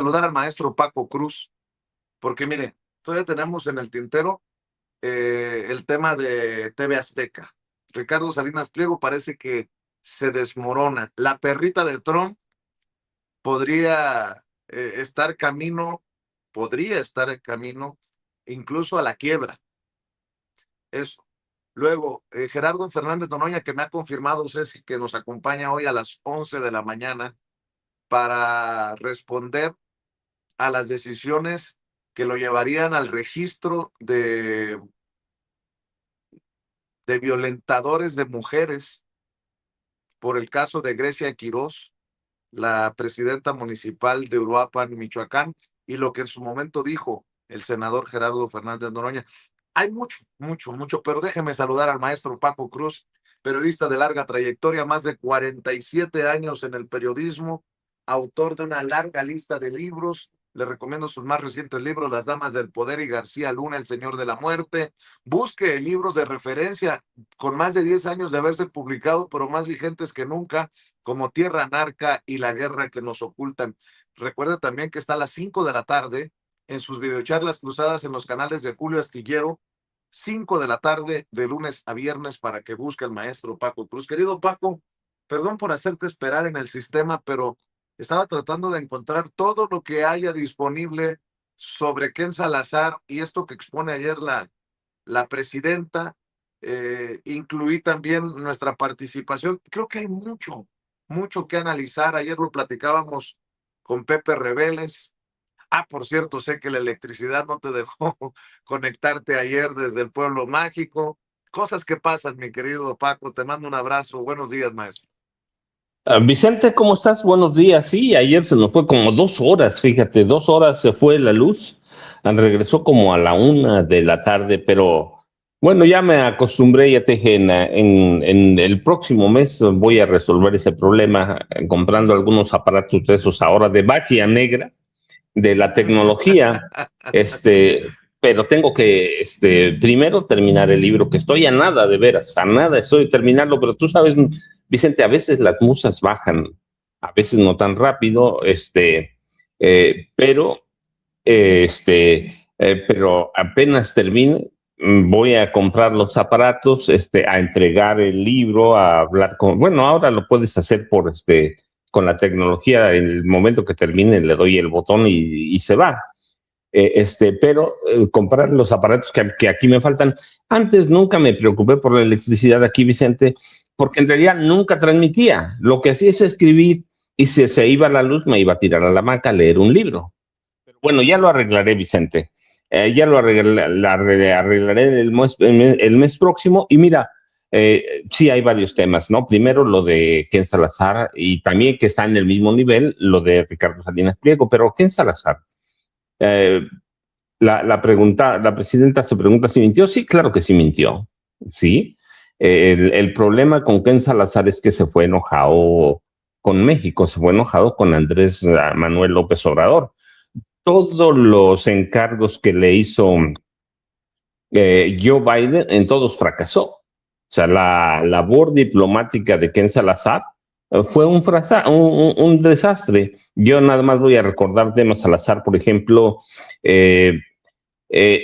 saludar al maestro Paco Cruz, porque mire, todavía tenemos en el tintero el tema de TV Azteca. Ricardo Salinas Pliego parece que se desmorona. La perrita de Trump podría estar camino, podría estar en camino incluso a la quiebra. Eso. Luego, Gerardo Fernández Noroña, que me ha confirmado, Ceci, que nos acompaña hoy a las 11 de la mañana para responder a las decisiones que lo llevarían al registro de violentadores de mujeres por el caso de Grecia Quirós, la presidenta municipal de Uruapan, Michoacán, y lo que en su momento dijo el senador Gerardo Fernández Noroña. Hay mucho, pero déjeme saludar al maestro Paco Cruz, periodista de larga trayectoria, más de 47 años en el periodismo, autor de una larga lista de libros. Le recomiendo sus más recientes libros, Las Damas del Poder y García Luna, El Señor de la Muerte. Busque libros de referencia con más de 10 años de haberse publicado, pero más vigentes que nunca, como Tierra Narca y La Guerra que nos ocultan. Recuerda también que está a las 5 de la tarde en sus videocharlas cruzadas en los canales de Julio Astillero, 5 de la tarde de lunes a viernes, para que busque al maestro Paco Cruz. Querido Paco, perdón por hacerte esperar en el sistema, pero estaba tratando de encontrar todo lo que haya disponible sobre Ken Salazar y esto que expone ayer la presidenta. Incluí también nuestra participación. Creo que hay mucho que analizar. Ayer lo platicábamos con Pepe Reveles. Por cierto, sé que la electricidad no te dejó conectarte ayer desde el Pueblo Mágico. Cosas que pasan, mi querido Paco. Te mando un abrazo. Buenos días, maestro. Vicente, ¿cómo estás? Buenos días. Sí, ayer se nos fue como 2 horas, fíjate, 2 horas se fue la luz. Regresó como a la 1 de la tarde, pero bueno, ya me acostumbré, ya te dije, en el próximo mes voy a resolver ese problema comprando algunos aparatos de esos ahora de magia negra, de la tecnología, pero tengo que primero terminar el libro, que estoy a nada, de veras, a nada estoy de terminarlo, pero tú sabes, Vicente, a veces las musas bajan, a veces no tan rápido, pero, pero apenas termine, voy a comprar los aparatos, a entregar el libro, a hablar con, bueno, ahora lo puedes hacer con la tecnología, en el momento que termine le doy el botón y se va. Pero comprar los aparatos que aquí me faltan. Antes nunca me preocupé por la electricidad aquí, Vicente, porque en realidad nunca transmitía. Lo que hacía es escribir y si se iba la luz me iba a tirar a la hamaca a leer un libro. Pero bueno, ya lo arreglaré, Vicente. Ya lo arreglaré el mes próximo. Y mira, sí hay varios temas, ¿no? Primero lo de Ken Salazar y también que está en el mismo nivel lo de Ricardo Salinas Pliego, pero Ken Salazar. Eh, la presidenta se pregunta si mintió. Sí, claro que sí mintió. Sí. El problema con Ken Salazar es que se fue enojado con México, se fue enojado con Andrés Manuel López Obrador. Todos los encargos que le hizo Joe Biden, en todos fracasó. O sea, la labor diplomática de Ken Salazar fue un desastre. Yo nada más voy a recordar temas Salazar, por ejemplo,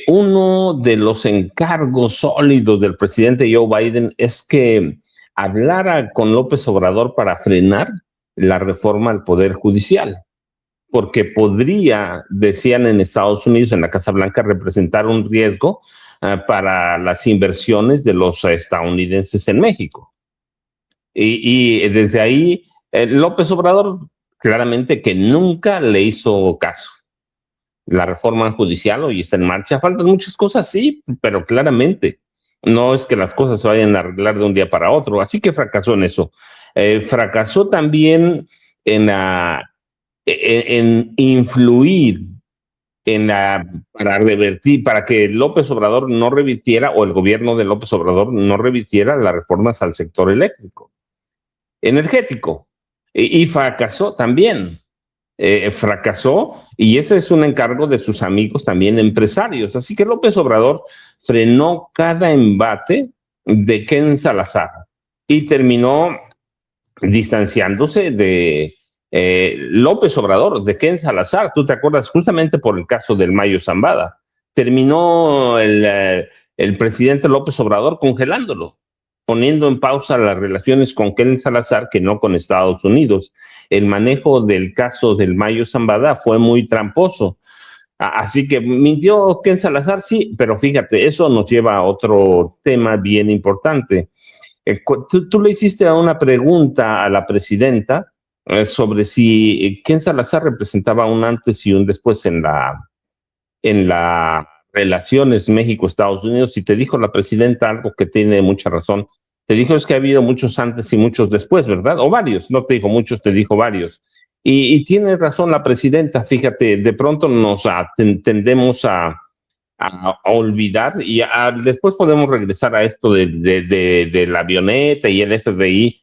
uno de los encargos sólidos del presidente Joe Biden es que hablara con López Obrador para frenar la reforma al Poder Judicial, porque podría, decían en Estados Unidos, en la Casa Blanca, representar un riesgo para las inversiones de los estadounidenses en México. Y desde ahí, López Obrador claramente que nunca le hizo caso. La reforma judicial hoy está en marcha. Faltan muchas cosas, sí, pero claramente no es que las cosas se vayan a arreglar de un día para otro. Así que fracasó en eso. Fracasó también en, en influir para revertir, para que López Obrador no revirtiera, o el gobierno de López Obrador no revirtiera las reformas al sector energético. Y fracasó también. Fracasó y ese es un encargo de sus amigos también empresarios. Así que López Obrador frenó cada embate de Ken Salazar y terminó distanciándose López Obrador, de Ken Salazar, tú te acuerdas, justamente por el caso del Mayo Zambada, terminó el presidente López Obrador congelándolo, poniendo en pausa las relaciones con Ken Salazar, que no con Estados Unidos. El manejo del caso del Mayo Zambada fue muy tramposo. Así que mintió Ken Salazar, sí, pero fíjate, eso nos lleva a otro tema bien importante. Tú le hiciste una pregunta a la presidenta sobre si Ken Salazar representaba un antes y un después en la relaciones México-Estados Unidos, y te dijo la presidenta algo que tiene mucha razón. Te dijo es que ha habido muchos antes y muchos después, ¿verdad? O varios, no te dijo muchos, te dijo varios. Y tiene razón la presidenta, fíjate, de pronto nos tendemos a olvidar y después podemos regresar a esto de la avioneta y el FBI,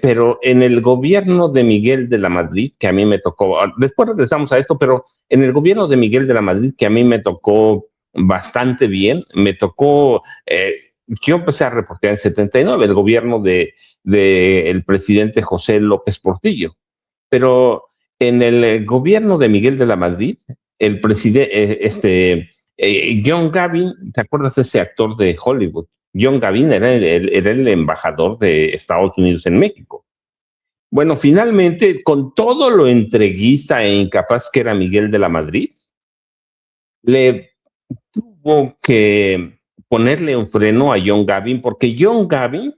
pero en el gobierno de Miguel de la Madrid, que a mí me tocó, después regresamos a esto, pero en el gobierno de Miguel de la Madrid, que a mí me tocó bastante bien, me tocó, yo empecé a reportear en 79, el gobierno de el presidente José López Portillo, pero en el gobierno de Miguel de la Madrid, el presidente, John Gavin, ¿te acuerdas de ese actor de Hollywood? John Gavin era el embajador de Estados Unidos en México. Bueno, finalmente, con todo lo entreguista e incapaz que era Miguel de la Madrid, le tuvo que ponerle un freno a John Gavin, porque John Gavin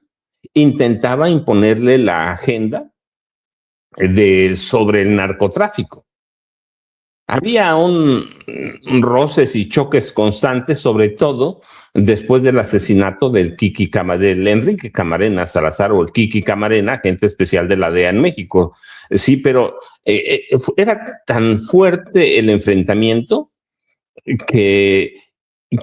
intentaba imponerle la agenda sobre el narcotráfico. Había roces y choques constantes, sobre todo después del asesinato del del Enrique Camarena Salazar, o el Kiki Camarena, agente especial de la DEA en México. Sí, pero era tan fuerte el enfrentamiento que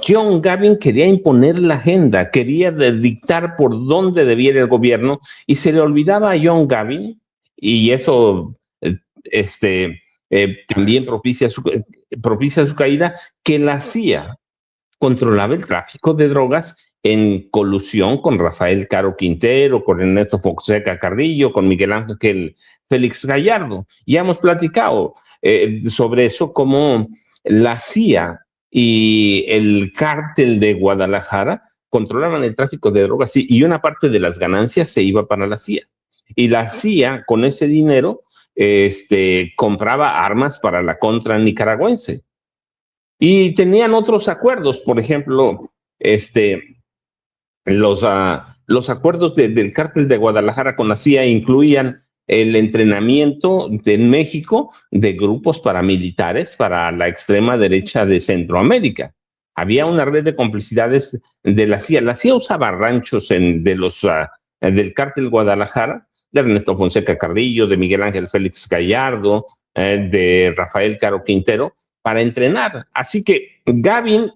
John Gavin quería imponer la agenda, quería dictar por dónde debía ir el gobierno, y se le olvidaba a John Gavin, y eso también propicia su caída, que la CIA controlaba el tráfico de drogas en colusión con Rafael Caro Quintero, con Ernesto Fonseca Carrillo, con Miguel Ángel Félix Gallardo. Ya hemos platicado sobre eso, como la CIA y el cártel de Guadalajara controlaban el tráfico de drogas, y una parte de las ganancias se iba para la CIA. Y la CIA, con ese dinero, compraba armas para la contra nicaragüense. Y tenían otros acuerdos, por ejemplo, los acuerdos del cártel de Guadalajara con la CIA incluían el entrenamiento en México de grupos paramilitares para la extrema derecha de Centroamérica. Había una red de complicidades de la CIA. La CIA usaba ranchos del cártel Guadalajara, de Ernesto Fonseca Carrillo, de Miguel Ángel Félix Gallardo, de Rafael Caro Quintero, para entrenar. Así que Gavin,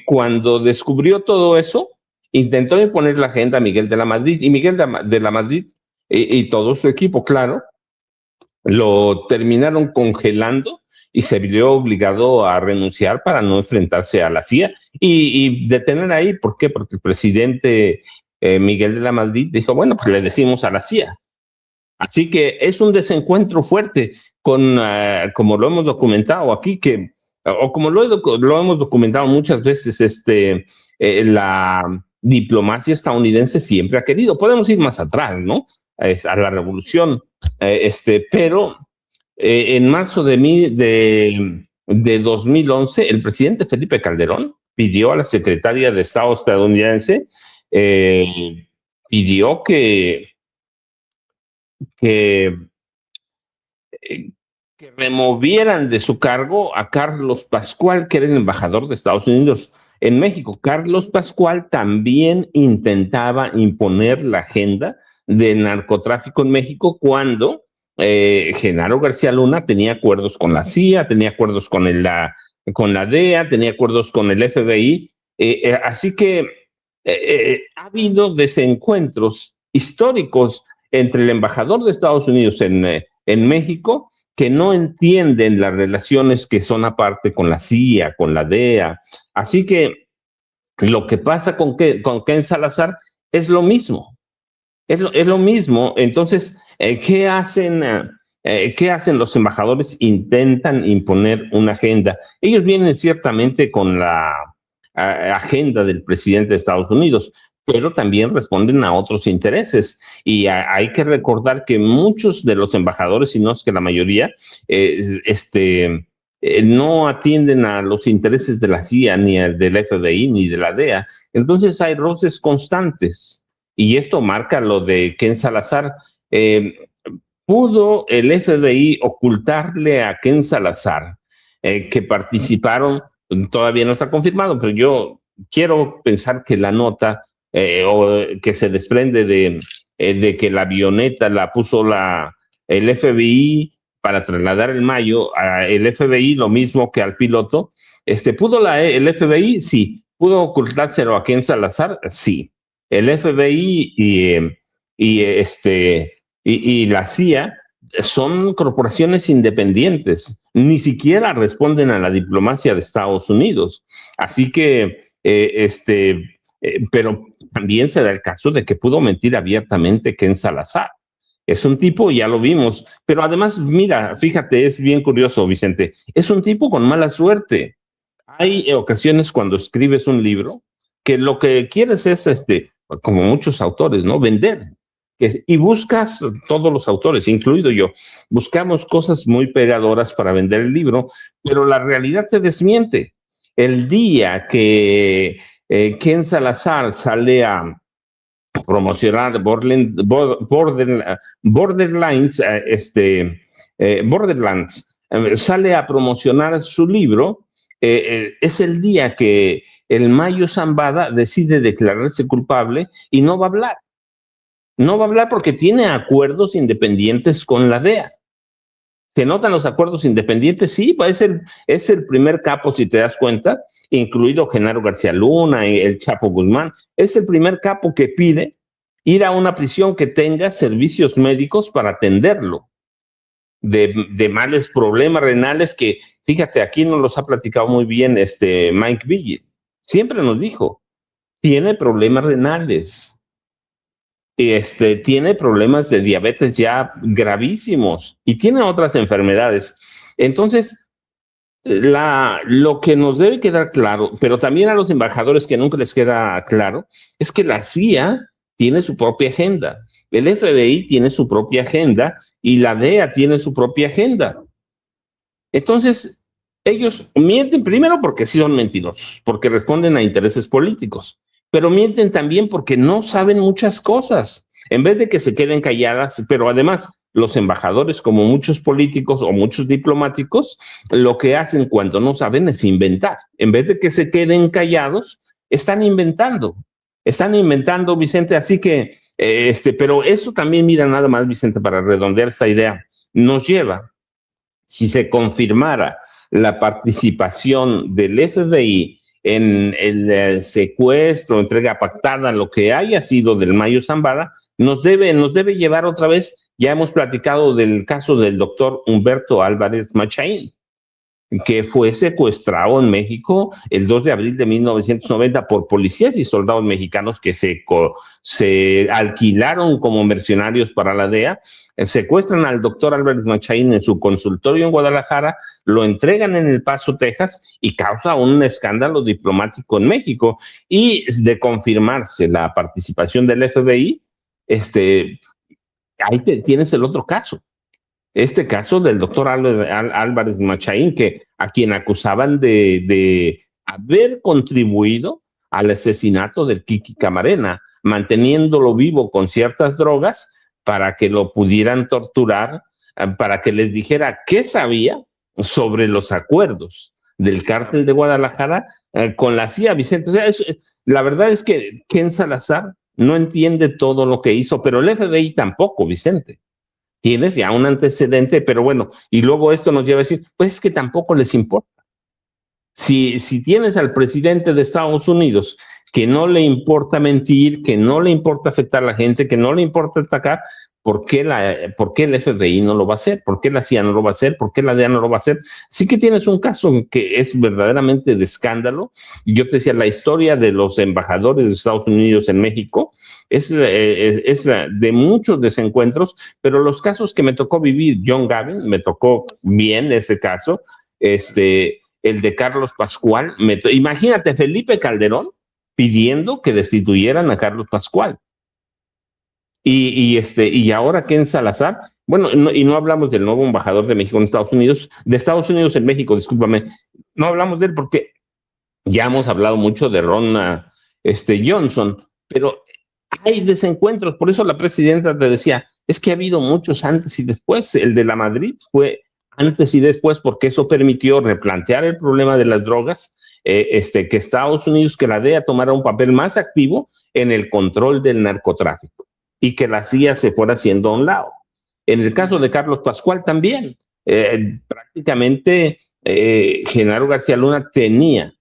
cuando descubrió todo eso, intentó imponer la agenda a Miguel de la Madrid, y Miguel de la Madrid y todo su equipo, claro, lo terminaron congelando y se vio obligado a renunciar para no enfrentarse a la CIA y detener ahí. ¿Por qué? Porque el presidente Miguel de la Madrid dijo, bueno, pues le decimos a la CIA. Así que es un desencuentro fuerte como lo hemos documentado aquí, o como lo hemos documentado muchas veces, la diplomacia estadounidense siempre ha querido. Podemos ir más atrás, ¿no? A la revolución, pero en marzo de 2011, el presidente Felipe Calderón pidió a la secretaria de Estado estadounidense, pidió que removieran de su cargo a Carlos Pascual, que era el embajador de Estados Unidos en México. Carlos Pascual también intentaba imponer la agenda del narcotráfico en México cuando Genaro García Luna tenía acuerdos con la CIA, tenía acuerdos con la DEA, tenía acuerdos con el FBI. Así que ha habido desencuentros históricos entre el embajador de Estados Unidos en México, que no entienden las relaciones que son aparte con la CIA, con la DEA. Así que lo que pasa con Ken Salazar es lo mismo. Es lo mismo. Entonces, ¿qué hacen ¿Qué hacen los embajadores? Intentan imponer una agenda. Ellos vienen ciertamente con la agenda del presidente de Estados Unidos, pero también responden a otros intereses. Y hay que recordar que muchos de los embajadores, si no es que la mayoría, no atienden a los intereses de la CIA, ni del FBI, ni de la DEA. Entonces hay roces constantes. Y esto marca lo de Ken Salazar. ¿Pudo el FBI ocultarle a Ken Salazar que participaron? Todavía no está confirmado, pero yo quiero pensar que la nota o que se desprende de que la avioneta la puso el FBI para trasladar el Mayo al FBI, lo mismo que al piloto. ¿Pudo el FBI? Sí. ¿Pudo ocultárselo a Ken Salazar? Sí. El FBI y la CIA son corporaciones independientes, ni siquiera responden a la diplomacia de Estados Unidos. Así que, pero también se da el caso de que pudo mentir abiertamente Ken Salazar. Es un tipo, ya lo vimos, pero además, mira, fíjate, es bien curioso, Vicente, es un tipo con mala suerte. Hay ocasiones cuando escribes un libro que lo que quieres es, como muchos autores, ¿no? Vender. Y buscas, todos los autores, incluido yo, buscamos cosas muy pegadoras para vender el libro, pero la realidad te desmiente. El día que Ken Salazar sale a promocionar Borderlands, sale a promocionar su libro, es el día que el Mayo Zambada decide declararse culpable y no va a hablar. No va a hablar porque tiene acuerdos independientes con la DEA. ¿Se notan los acuerdos independientes? Sí, pues es el primer capo, si te das cuenta, incluido Genaro García Luna y el Chapo Guzmán. Es el primer capo que pide ir a una prisión que tenga servicios médicos para atenderlo de males problemas renales que, fíjate, aquí nos los ha platicado muy bien Mike Vigil. Siempre nos dijo, tiene problemas renales. Tiene problemas de diabetes ya gravísimos y tiene otras enfermedades. Entonces, lo que nos debe quedar claro, pero también a los embajadores que nunca les queda claro, es que la CIA tiene su propia agenda, el FBI tiene su propia agenda y la DEA tiene su propia agenda. Entonces, ellos mienten primero porque sí son mentirosos, porque responden a intereses políticos, pero mienten también porque no saben muchas cosas, en vez de que se queden calladas, pero además los embajadores, como muchos políticos o muchos diplomáticos, lo que hacen cuando no saben es inventar. En vez de que se queden callados, están inventando, Vicente, así que, pero eso también, mira, nada más, Vicente, para redondear esta idea, nos lleva, si se confirmara la participación del FBI en el secuestro, entrega pactada, lo que haya sido del Mayo Zambada, nos debe llevar otra vez, ya hemos platicado del caso del doctor Humberto Álvarez Machaín, que fue secuestrado en México el 2 de abril de 1990 por policías y soldados mexicanos que se alquilaron como mercenarios para la DEA, secuestran al doctor Álvarez Machaín en su consultorio en Guadalajara, lo entregan en El Paso, Texas, y causa un escándalo diplomático en México. Y de confirmarse la participación del FBI, ahí tienes el otro caso. Este caso del doctor Álvarez Machaín, a quien acusaban de haber contribuido al asesinato del Kiki Camarena, manteniéndolo vivo con ciertas drogas para que lo pudieran torturar, para que les dijera qué sabía sobre los acuerdos del cártel de Guadalajara con la CIA, Vicente. O sea, la verdad es que Ken Salazar no entiende todo lo que hizo, pero el FBI tampoco, Vicente. Tienes ya un antecedente, pero bueno, y luego esto nos lleva a decir, pues es que tampoco les importa. Si tienes al presidente de Estados Unidos que no le importa mentir, que no le importa afectar a la gente, que no le importa atacar, por qué el FBI no lo va a hacer? ¿Por qué la CIA no lo va a hacer? ¿Por qué la DEA no lo va a hacer? Sí que tienes un caso que es verdaderamente de escándalo. Y yo te decía, la historia de los embajadores de Estados Unidos en México es de muchos desencuentros, pero los casos que me tocó vivir, John Gavin, me tocó bien ese caso, el de Carlos Pascual, imagínate Felipe Calderón pidiendo que destituyeran a Carlos Pascual. Y ahora Ken Salazar, bueno, y no hablamos del nuevo embajador de México en Estados Unidos, de Estados Unidos en México, discúlpame, no hablamos de él porque ya hemos hablado mucho de Ron Johnson, pero hay desencuentros, por eso la presidenta te decía, es que ha habido muchos antes y después, el de la Madrid fue antes y después porque eso permitió replantear el problema de las drogas, que Estados Unidos, que la DEA tomara un papel más activo en el control del narcotráfico y que la CIA se fuera haciendo a un lado. En el caso de Carlos Pascual también, prácticamente Genaro García Luna tenía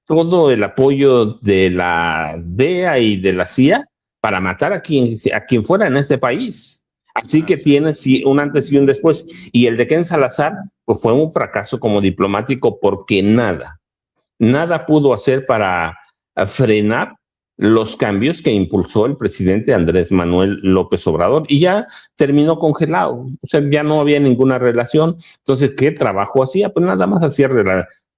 todo el apoyo de la DEA y de la CIA para matar a quien fuera en este país. Así que tiene sí, un antes y un después. Y el de Ken Salazar pues fue un fracaso como diplomático porque nada pudo hacer para frenar los cambios que impulsó el presidente Andrés Manuel López Obrador y ya terminó congelado, o sea, ya no había ninguna relación. Entonces, ¿qué trabajo hacía? Pues nada más hacía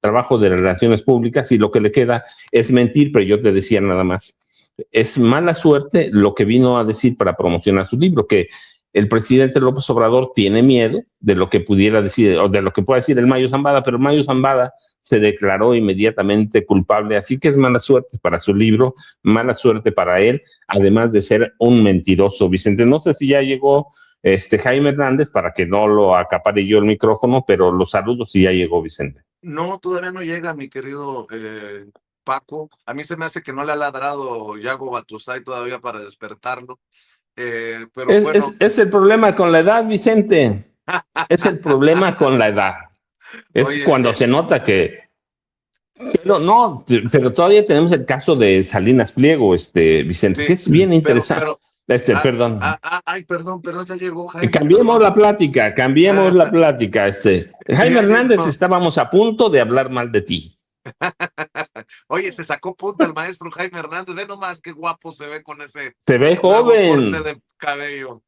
trabajo de relaciones públicas y lo que le queda es mentir, pero yo te decía nada más. Es mala suerte lo que vino a decir para promocionar su libro, que el presidente López Obrador tiene miedo de lo que pudiera decir o de lo que pueda decir el Mayo Zambada, pero el Mayo Zambada se declaró inmediatamente culpable, así que es mala suerte para su libro, mala suerte para él, además de ser un mentiroso. Vicente, no sé si ya llegó Jaime Hernández para que no lo acapare yo el micrófono, pero los saludos si ya llegó Vicente. No, todavía no llega, mi querido Paco. A mí se me hace que no le ha ladrado Yago Batusay todavía para despertarlo. Pero bueno. Es el problema con la edad, Vicente. Es el problema con la edad. Es Oye, cuando se nota que... Pero no, pero todavía tenemos el caso de Salinas Pliego, Vicente, sí, que es bien interesante. pero, Perdón. ay, perdón, ya llegó Jaime, Cambiemos perdón. la plática, cambiemos la plática. Jaime Ya Hernández, llegó. estábamos a punto de hablar mal de ti. Oye, se sacó punta el maestro Jaime Hernández. Ve nomás qué guapo se ve con ese Se ve nuevo corte joven. de cabello.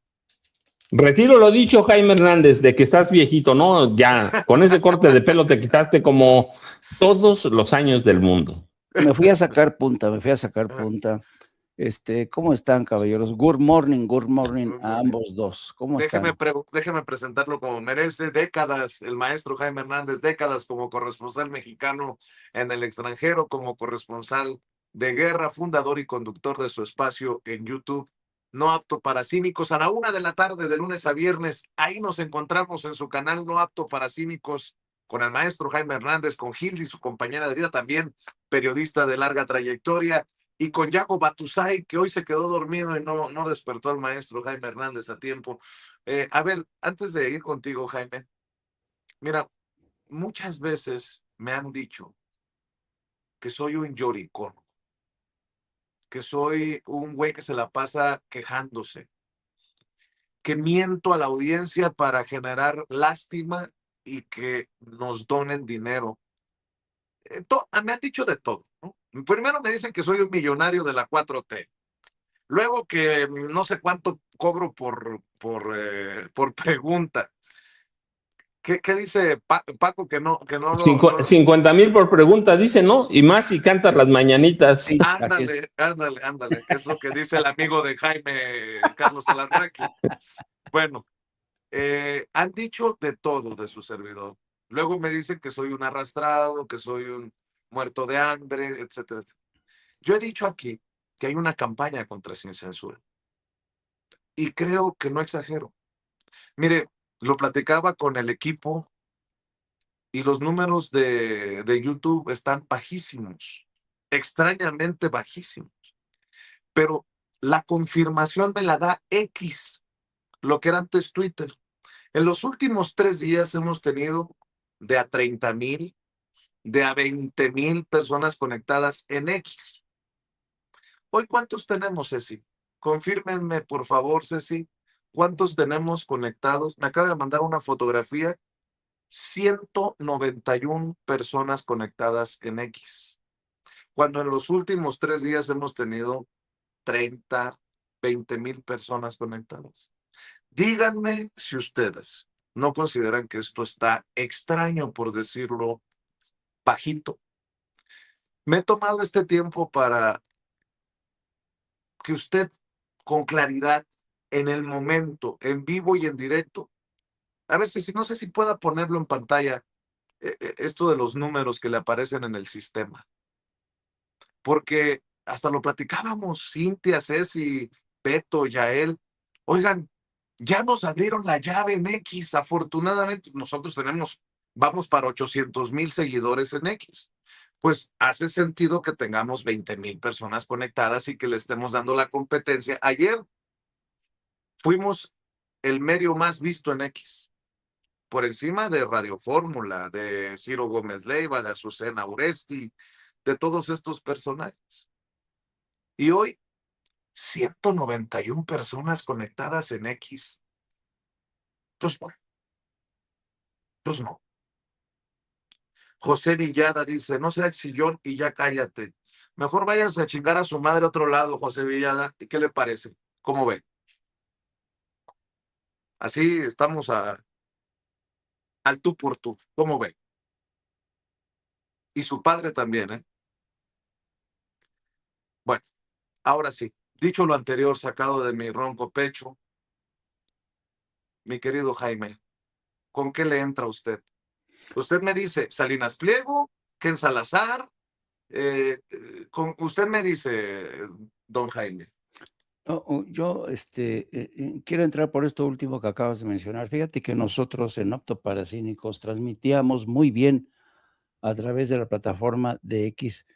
Retiro lo dicho, Jaime Hernández, de que estás viejito, ¿no? Ya, con ese corte de pelo te quitaste como todos los años del mundo. Me fui a sacar punta. ¿Cómo están, caballeros? Good morning a ambos dos. ¿Cómo están? Déjeme presentarlo como merece. Décadas, el maestro Jaime Hernández, décadas como corresponsal mexicano en el extranjero, como corresponsal de guerra, fundador y conductor de su espacio en YouTube, No Apto para Cínicos, a la 1 de la tarde, de lunes a viernes. Ahí nos encontramos en su canal No Apto para Cínicos, con el maestro Jaime Hernández, con Hildy, su compañera de vida, también periodista de larga trayectoria, y con Yago Batusay, que hoy se quedó dormido y no despertó al maestro Jaime Hernández a tiempo. A ver, antes de ir contigo, Jaime, mira, muchas veces me han dicho que soy un lloricón, que soy un güey que se la pasa quejándose, que miento a la audiencia para generar lástima y que nos donen dinero. Me han dicho de todo, ¿no? Primero me dicen que soy un millonario de la 4T. Luego que no sé cuánto cobro por pregunta. ¿Qué dice Paco que no 50,000 por pregunta, dice, ¿no? Y más si cantas las mañanitas. Sí, ándale. Es lo que dice el amigo de Jaime, Carlos Alarraqui. Bueno, han dicho de todo de su servidor. Luego me dicen que soy un arrastrado, que soy un muerto de hambre, etcétera. Yo he dicho aquí que hay una campaña contra Sin Censura. Y creo que no exagero. Mire, lo platicaba con el equipo y los números de YouTube están bajísimos, extrañamente bajísimos. Pero la confirmación me la da X, lo que era antes Twitter. En los últimos 3 días hemos tenido de a 30,000, de a 20,000 personas conectadas en X. ¿Hoy cuántos tenemos, Ceci? confírmenme, por favor, Ceci, ¿cuántos tenemos conectados? Me acaba de mandar una fotografía, 191 personas conectadas en X, cuando en los últimos 3 días hemos tenido 30, 20,000 personas conectadas. Díganme si ustedes no consideran que esto está extraño, por decirlo bajito. Me he tomado este tiempo para que usted, con claridad, en el momento, en vivo y en directo, a ver si no sé si pueda ponerlo en pantalla, esto de los números que le aparecen en el sistema, porque hasta lo platicábamos, Cintia, Ceci, Beto, Yael, oigan, ya nos abrieron la llave en X, afortunadamente nosotros vamos para 800,000 seguidores en X. Pues hace sentido que tengamos 20,000 personas conectadas y que le estemos dando la competencia. Ayer fuimos el medio más visto en X, por encima de Radio Fórmula, de Ciro Gómez Leiva, de Azucena Uresti, de todos estos personajes. Y hoy, 191 personas conectadas en X. Pues no. Pues no. José Villada dice, no sea el sillón y ya cállate. Mejor váyanse a chingar a su madre a otro lado, José Villada. ¿Y qué le parece? ¿Cómo ve? Así estamos al tú por tú. ¿Cómo ve? Y su padre también, ¿eh? Bueno, ahora sí. Dicho lo anterior, sacado de mi ronco pecho, mi querido Jaime, ¿con qué le entra usted? Usted me dice Salinas Pliego, Ken Salazar, usted me dice, don Jaime. Yo quiero entrar por esto último que acabas de mencionar. Fíjate que nosotros en Optoparacínicos transmitíamos muy bien a través de la plataforma de X,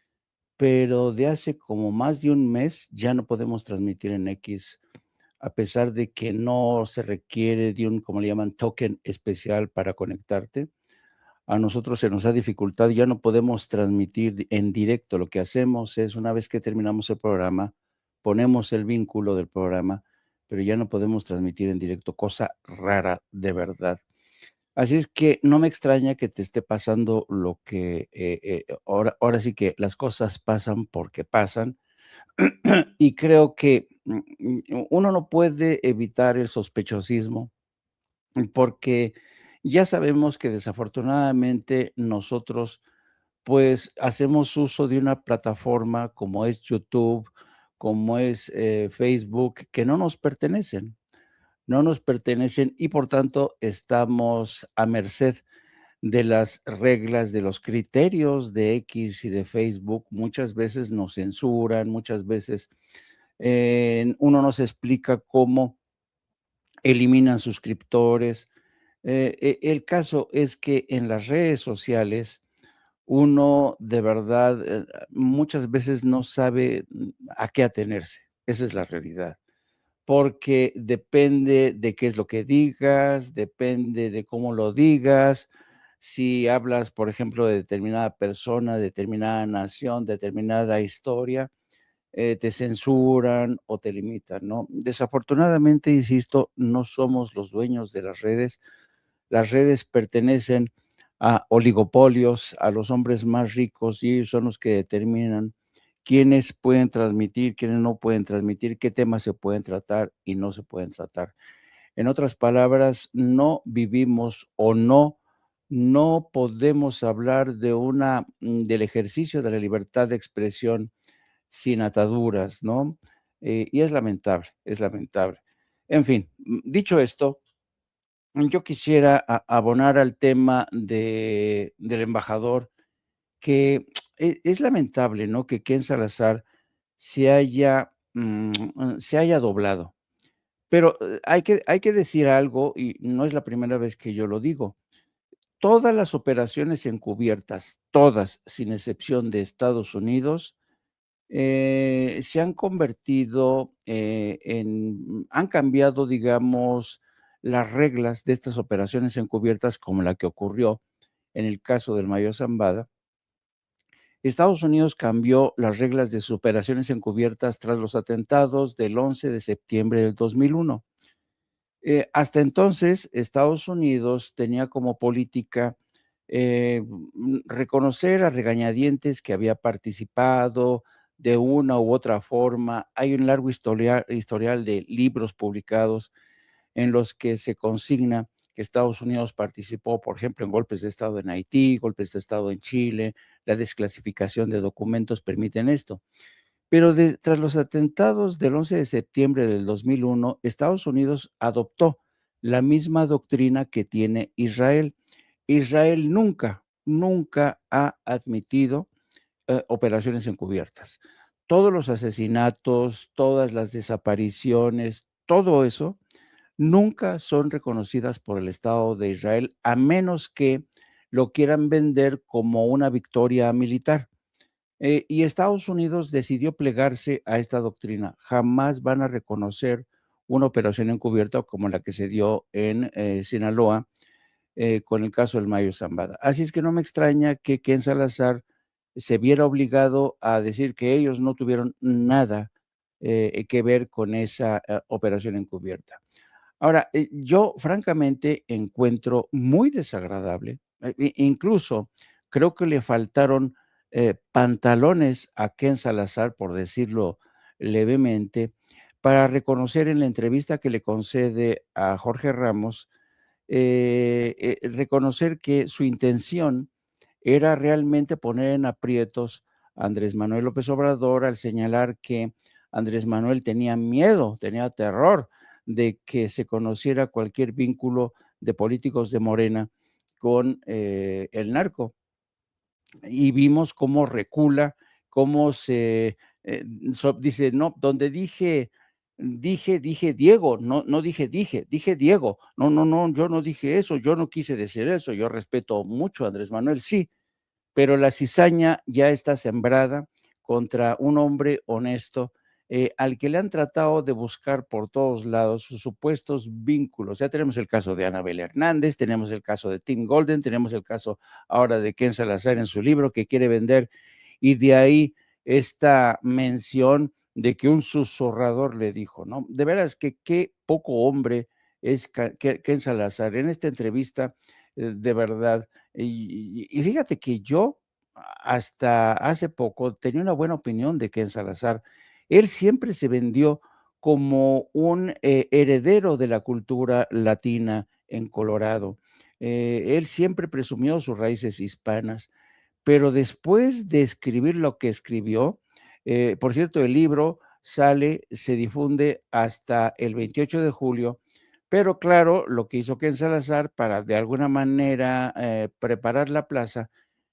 pero de hace como más de un mes ya no podemos transmitir en X, a pesar de que no se requiere de un, como le llaman, token especial para conectarte. A nosotros se nos ha dificultado, ya no podemos transmitir en directo. Lo que hacemos es, una vez que terminamos el programa, ponemos el vínculo del programa, pero ya no podemos transmitir en directo, cosa rara de verdad. Así es que no me extraña que te esté pasando lo que ahora sí que las cosas pasan porque pasan. Y creo que uno no puede evitar el sospechosismo porque ya sabemos que desafortunadamente nosotros, pues, hacemos uso de una plataforma como es YouTube, como es, Facebook, que no nos pertenecen y, por tanto, estamos a merced de las reglas, de los criterios de X y de Facebook. Muchas veces nos censuran, muchas veces, uno nos explica cómo eliminan suscriptores. El caso es que en las redes sociales uno de verdad muchas veces no sabe a qué atenerse. Esa es la realidad. Porque depende de qué es lo que digas, depende de cómo lo digas. Si hablas, por ejemplo, de determinada persona, determinada nación, determinada historia, te censuran o te limitan, ¿no? Desafortunadamente, insisto, no somos los dueños de las redes. Las redes pertenecen a oligopolios, a los hombres más ricos, y ellos son los que determinan quiénes pueden transmitir, quiénes no pueden transmitir, qué temas se pueden tratar y no se pueden tratar. En otras palabras, no vivimos o no podemos hablar del ejercicio de la libertad de expresión sin ataduras, ¿no? Y es lamentable, es lamentable. En fin, dicho esto, yo quisiera abonar al tema del embajador, que es lamentable, ¿no? Que Ken Salazar se haya doblado. Pero hay que decir algo, y no es la primera vez que yo lo digo. Todas las operaciones encubiertas, todas, sin excepción de Estados Unidos, se han convertido han cambiado, digamos, las reglas de estas operaciones encubiertas, como la que ocurrió en el caso del mayor Zambada, Estados Unidos cambió las reglas de sus operaciones encubiertas tras los atentados del 11 de septiembre del 2001. Hasta entonces, Estados Unidos tenía como política reconocer a regañadientes que había participado de una u otra forma. Hay un largo historial de libros publicados en los que se consigna que Estados Unidos participó, por ejemplo, en golpes de Estado en Haití, golpes de Estado en Chile, la desclasificación de documentos permiten esto. Pero tras los atentados del 11 de septiembre del 2001, Estados Unidos adoptó la misma doctrina que tiene Israel. Israel nunca ha admitido operaciones encubiertas. Todos los asesinatos, todas las desapariciones, todo eso, nunca son reconocidas por el Estado de Israel, a menos que lo quieran vender como una victoria militar. Y Estados Unidos decidió plegarse a esta doctrina. Jamás van a reconocer una operación encubierta como la que se dio en Sinaloa con el caso del Mayo Zambada. Así es que no me extraña que Ken Salazar se viera obligado a decir que ellos no tuvieron nada que ver con esa operación encubierta. Ahora, yo francamente encuentro muy desagradable, incluso creo que le faltaron pantalones a Ken Salazar, por decirlo levemente, para reconocer en la entrevista que le concede a Jorge Ramos, reconocer que su intención era realmente poner en aprietos a Andrés Manuel López Obrador al señalar que Andrés Manuel tenía miedo, tenía terror de que se conociera cualquier vínculo de políticos de Morena con el narco. Y vimos cómo recula, cómo se dice, no, donde dije Diego, no dije Diego, no, yo no dije eso, yo no quise decir eso, yo respeto mucho a Andrés Manuel, sí, pero la cizaña ya está sembrada contra un hombre honesto, al que le han tratado de buscar por todos lados sus supuestos vínculos. Ya tenemos el caso de Anabel Hernández, tenemos el caso de Tim Golden, tenemos el caso ahora de Ken Salazar en su libro que quiere vender, y de ahí esta mención de que un susurrador le dijo, ¿no? De veras que qué poco hombre es Ken Salazar. En esta entrevista, de verdad, y fíjate que yo hasta hace poco tenía una buena opinión de Ken Salazar. Él siempre se vendió como un heredero de la cultura latina en Colorado. Él siempre presumió sus raíces hispanas, pero después de escribir lo que escribió, por cierto, el libro sale, se difunde hasta el 28 de julio, pero claro, lo que hizo Ken Salazar para de alguna manera preparar la plaza,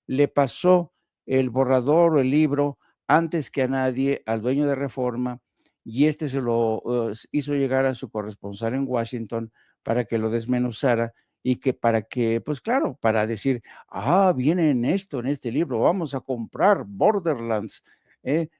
le pasó el borrador o el libro antes que a nadie al dueño de Reforma, y este se lo hizo llegar a su corresponsal en Washington para que lo desmenuzara y que para que, pues claro, para decir, viene en esto, en este libro, vamos a comprar Borderlands,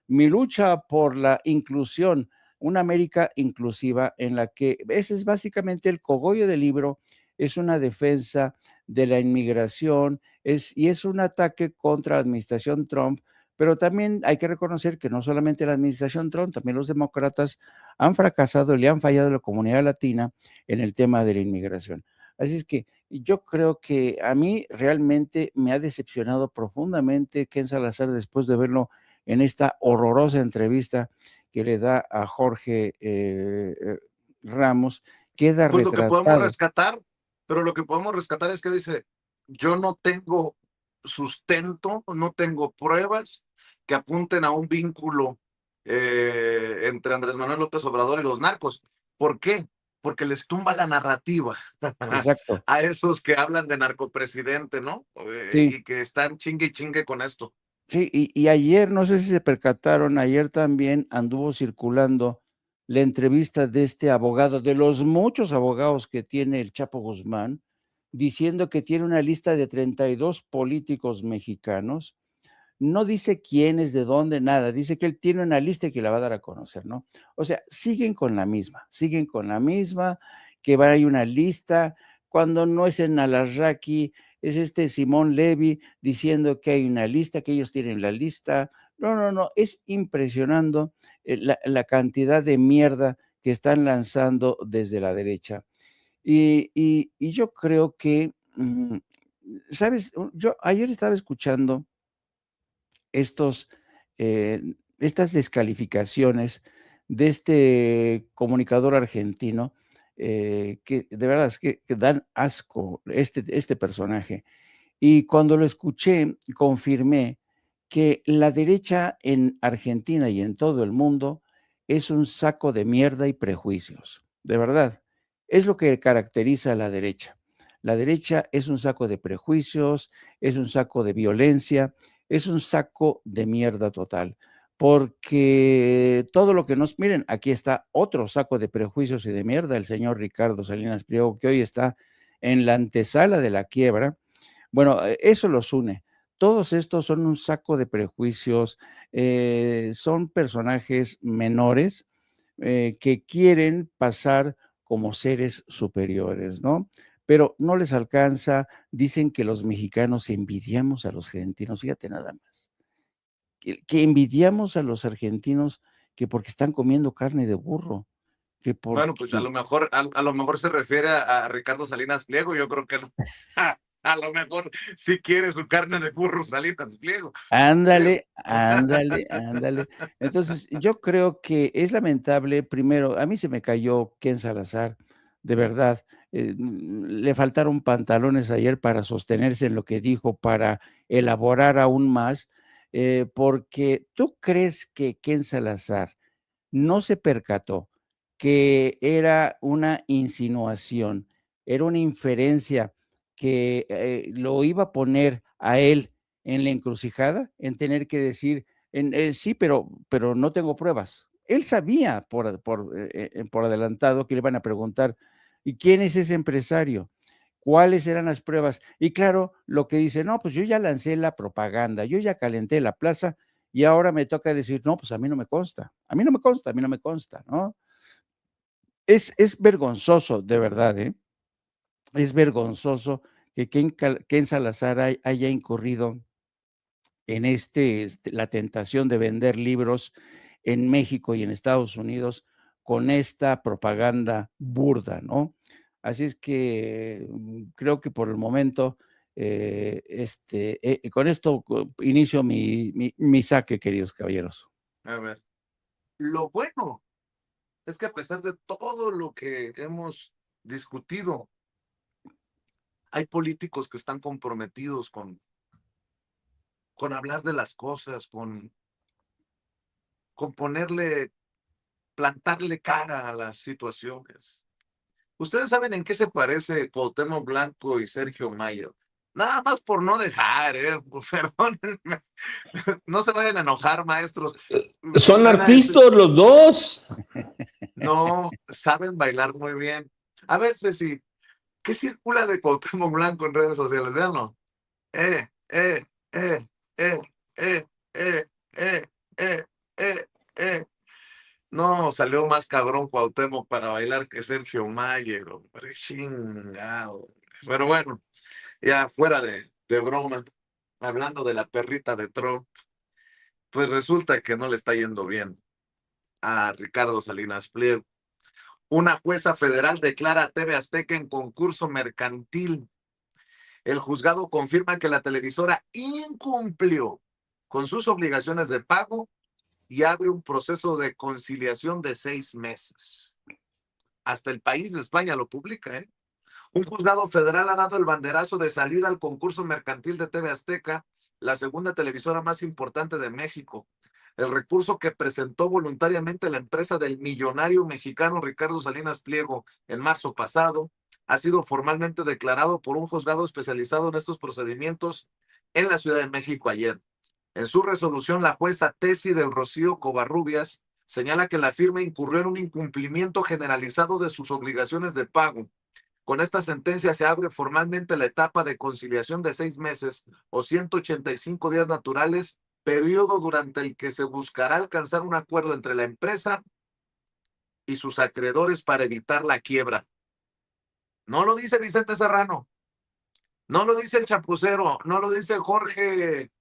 mi lucha por la inclusión, una América inclusiva en la que ese es básicamente el cogollo del libro, es una defensa de la inmigración, y es un ataque contra la administración Trump, pero también hay que reconocer que no solamente la administración Trump, también los demócratas han fracasado y le han fallado a la comunidad latina en el tema de la inmigración. Así es que yo creo que a mí realmente me ha decepcionado profundamente Ken Salazar después de verlo en esta horrorosa entrevista que le da a Jorge Ramos. Queda Pues lo que podemos retratado. rescatar, pero lo que podemos rescatar es que dice, yo no tengo sustento, no tengo pruebas que apunten a un vínculo entre Andrés Manuel López Obrador y los narcos. ¿Por qué? Porque les tumba la narrativa Exacto. a esos que hablan de narcopresidente, ¿no? Sí. Y que están chingue y chingue con esto. Sí, y ayer, no sé si se percataron, ayer también anduvo circulando la entrevista de este abogado, de los muchos abogados que tiene el Chapo Guzmán, diciendo que tiene una lista de 32 políticos mexicanos. No dice quiénes, de dónde, nada. Dice que él tiene una lista y que la va a dar a conocer, ¿no? O sea, siguen con la misma, que va a ir una lista, cuando no es en Alarraqui, es este Simón Levy diciendo que hay una lista, que ellos tienen la lista. No, es impresionante la cantidad de mierda que están lanzando desde la derecha. Y yo creo que, ¿sabes? Yo ayer estaba escuchando estos, estas descalificaciones de este comunicador argentino, que de verdad es que dan asco este personaje. Y cuando lo escuché, confirmé que la derecha en Argentina y en todo el mundo es un saco de mierda y prejuicios, de verdad. Es lo que caracteriza a la derecha. La derecha es un saco de prejuicios, es un saco de violencia, es un saco de mierda total. Porque todo lo que nos... Miren, aquí está otro saco de prejuicios y de mierda, el señor Ricardo Salinas Pliego, que hoy está en la antesala de la quiebra. Bueno, eso los une. Todos estos son un saco de prejuicios, son personajes menores que quieren pasar como seres superiores, ¿no? Pero no les alcanza, dicen que los mexicanos envidiamos a los argentinos, fíjate nada más, que envidiamos a los argentinos que porque están comiendo carne de burro, que Bueno, pues a porque... lo mejor, a lo mejor se refiere a Ricardo Salinas Pliego. Yo creo que a lo mejor sí quiere su carne de burro Salinas Pliego. Ándale, ándale, ándale. Entonces, yo creo que es lamentable, primero, a mí se me cayó Ken Salazar, de verdad, le faltaron pantalones ayer para sostenerse en lo que dijo, para elaborar aún más, porque ¿tú crees que Ken Salazar no se percató que era una insinuación, era una inferencia que lo iba a poner a él en la encrucijada, en tener que decir, sí, pero no tengo pruebas? Él sabía por adelantado que le iban a preguntar, ¿y quién es ese empresario? ¿Cuáles eran las pruebas? Y claro, lo que dice, no, pues yo ya lancé la propaganda, yo ya calenté la plaza y ahora me toca decir, no, pues a mí no me consta, a mí no me consta, a mí no me consta, ¿no? Es vergonzoso, de verdad, ¿eh? Es vergonzoso que Ken Salazar haya incurrido en la tentación de vender libros en México y en Estados Unidos con esta propaganda burda, ¿no? Así es que creo que por el momento, con esto inicio mi saque, queridos caballeros. A ver, lo bueno es que a pesar de todo lo que hemos discutido, hay políticos que están comprometidos con hablar de las cosas, con ponerle, plantarle cara a las situaciones. ¿Ustedes saben en qué se parece Cuauhtémoc Blanco y Sergio Mayer? Nada más por no dejar, perdónenme. No se vayan a enojar, maestros. Son Van a decir, artistas los dos. no, saben bailar muy bien. A ver, Ceci, ¿qué circula de Cuauhtémoc Blanco en redes sociales? Véanlo. Eh, eh, eh, eh, eh, eh, eh, eh, eh. No, salió más cabrón Cuauhtémoc para bailar que Sergio Mayer, hombre, chingado. Pero bueno, ya fuera de broma, hablando de la perrita de Trump, pues resulta que no le está yendo bien a Ricardo Salinas Pliego. Una jueza federal declara a TV Azteca en concurso mercantil. El juzgado confirma que la televisora incumplió con sus obligaciones de pago y abre un proceso de conciliación de 6 meses. Hasta El País de España lo publica, ¿eh? Un juzgado federal ha dado el banderazo de salida al concurso mercantil de TV Azteca, la segunda televisora más importante de México. El recurso que presentó voluntariamente la empresa del millonario mexicano Ricardo Salinas Pliego en marzo pasado ha sido formalmente declarado por un juzgado especializado en estos procedimientos en la Ciudad de México ayer. En su resolución, la jueza Tesi del Rocío Covarrubias señala que la firma incurrió en un incumplimiento generalizado de sus obligaciones de pago. Con esta sentencia se abre formalmente la etapa de conciliación de 6 meses o 185 días naturales, periodo durante el que se buscará alcanzar un acuerdo entre la empresa y sus acreedores para evitar la quiebra. No lo dice Vicente Serrano, No lo dice el chapucero, no lo dice Jorge,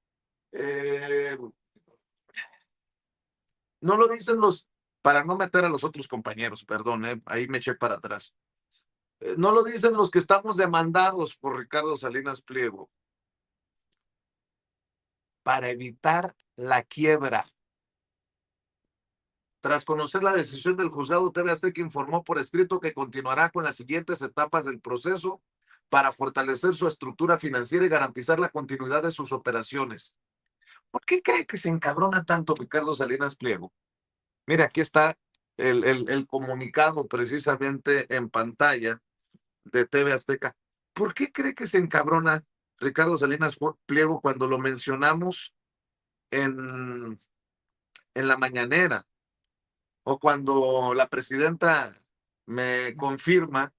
no lo dicen para no meter a los otros compañeros, perdón, ahí me eché para atrás. No lo dicen los que estamos demandados por Ricardo Salinas Pliego. Para evitar la quiebra. Tras conocer la decisión del juzgado, TV Azteca informó por escrito que continuará con las siguientes etapas del proceso para fortalecer su estructura financiera y garantizar la continuidad de sus operaciones. ¿Por qué cree que se encabrona tanto Ricardo Salinas Pliego? Mira, aquí está el comunicado precisamente en pantalla de TV Azteca. ¿Por qué cree que se encabrona Ricardo Salinas Pliego cuando lo mencionamos en la mañanera? O cuando la presidenta me confirma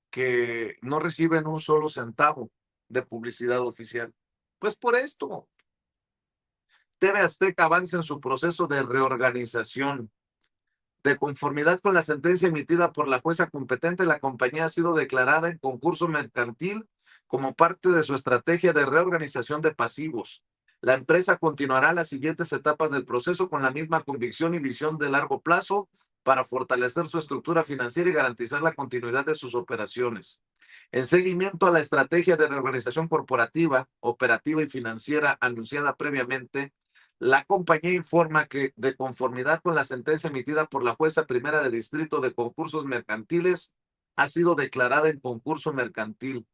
que no reciben un solo centavo de publicidad oficial. Pues por esto, TV Azteca avanza en su proceso de reorganización. De conformidad con la sentencia emitida por la jueza competente, la compañía ha sido declarada en concurso mercantil como parte de su estrategia de reorganización de pasivos. La empresa continuará las siguientes etapas del proceso con la misma convicción y visión de largo plazo para fortalecer su estructura financiera y garantizar la continuidad de sus operaciones. En seguimiento a la estrategia de reorganización corporativa, operativa y financiera anunciada previamente, la compañía informa que, de conformidad con la sentencia emitida por la jueza primera de distrito de concursos mercantiles, ha sido declarada en concurso mercantil.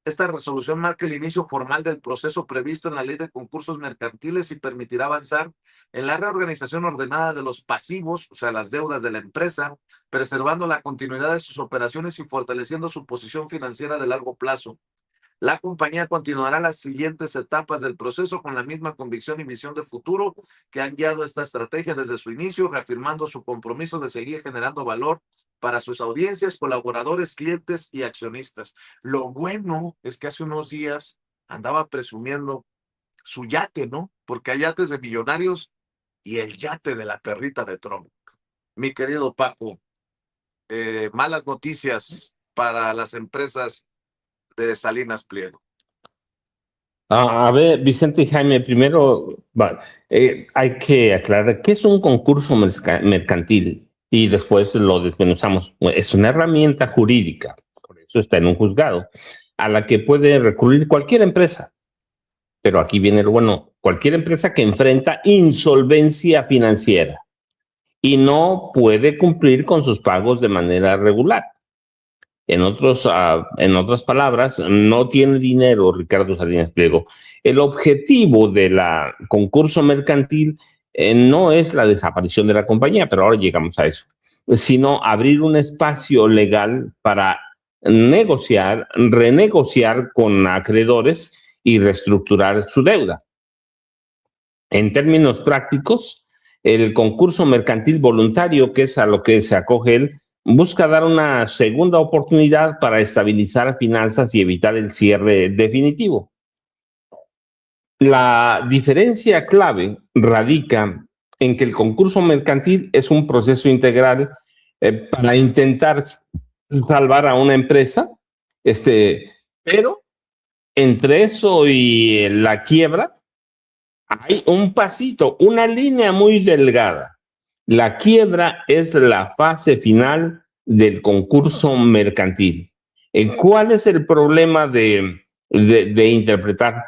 Esta resolución marca el inicio formal del proceso previsto en la Ley de Concursos Mercantiles y permitirá avanzar en la reorganización ordenada de los pasivos, o sea, las deudas de la empresa, preservando la continuidad de sus operaciones y fortaleciendo su posición financiera de largo plazo. La compañía continuará las siguientes etapas del proceso con la misma convicción y visión de futuro que han guiado esta estrategia desde su inicio, reafirmando su compromiso de seguir generando valor para sus audiencias, colaboradores, clientes y accionistas. Lo bueno es que hace unos días andaba presumiendo su yate, ¿no? Porque hay yates de millonarios y el yate de la perrita de Trump. Mi querido Paco, malas noticias para las empresas de Salinas Pliego. A ver, Vicente y Jaime, primero hay que aclarar qué es un concurso mercantil y después lo desmenuzamos. Es una herramienta jurídica, por eso está en un juzgado, a la que puede recurrir cualquier empresa. Pero aquí viene lo bueno, cualquier empresa que enfrenta insolvencia financiera y no puede cumplir con sus pagos de manera regular. En otras palabras, no tiene dinero Ricardo Salinas Pliego. El objetivo de la concurso mercantil no es la desaparición de la compañía, pero ahora llegamos a eso, sino abrir un espacio legal para negociar, renegociar con acreedores y reestructurar su deuda. En términos prácticos, el concurso mercantil voluntario, que es a lo que se acoge él, busca dar una segunda oportunidad para estabilizar finanzas y evitar el cierre definitivo. La diferencia clave radica en que el concurso mercantil es un proceso integral para intentar salvar a una empresa, pero entre eso y la quiebra hay un pasito, una línea muy delgada. La quiebra es la fase final del concurso mercantil. ¿Cuál es el problema de interpretar?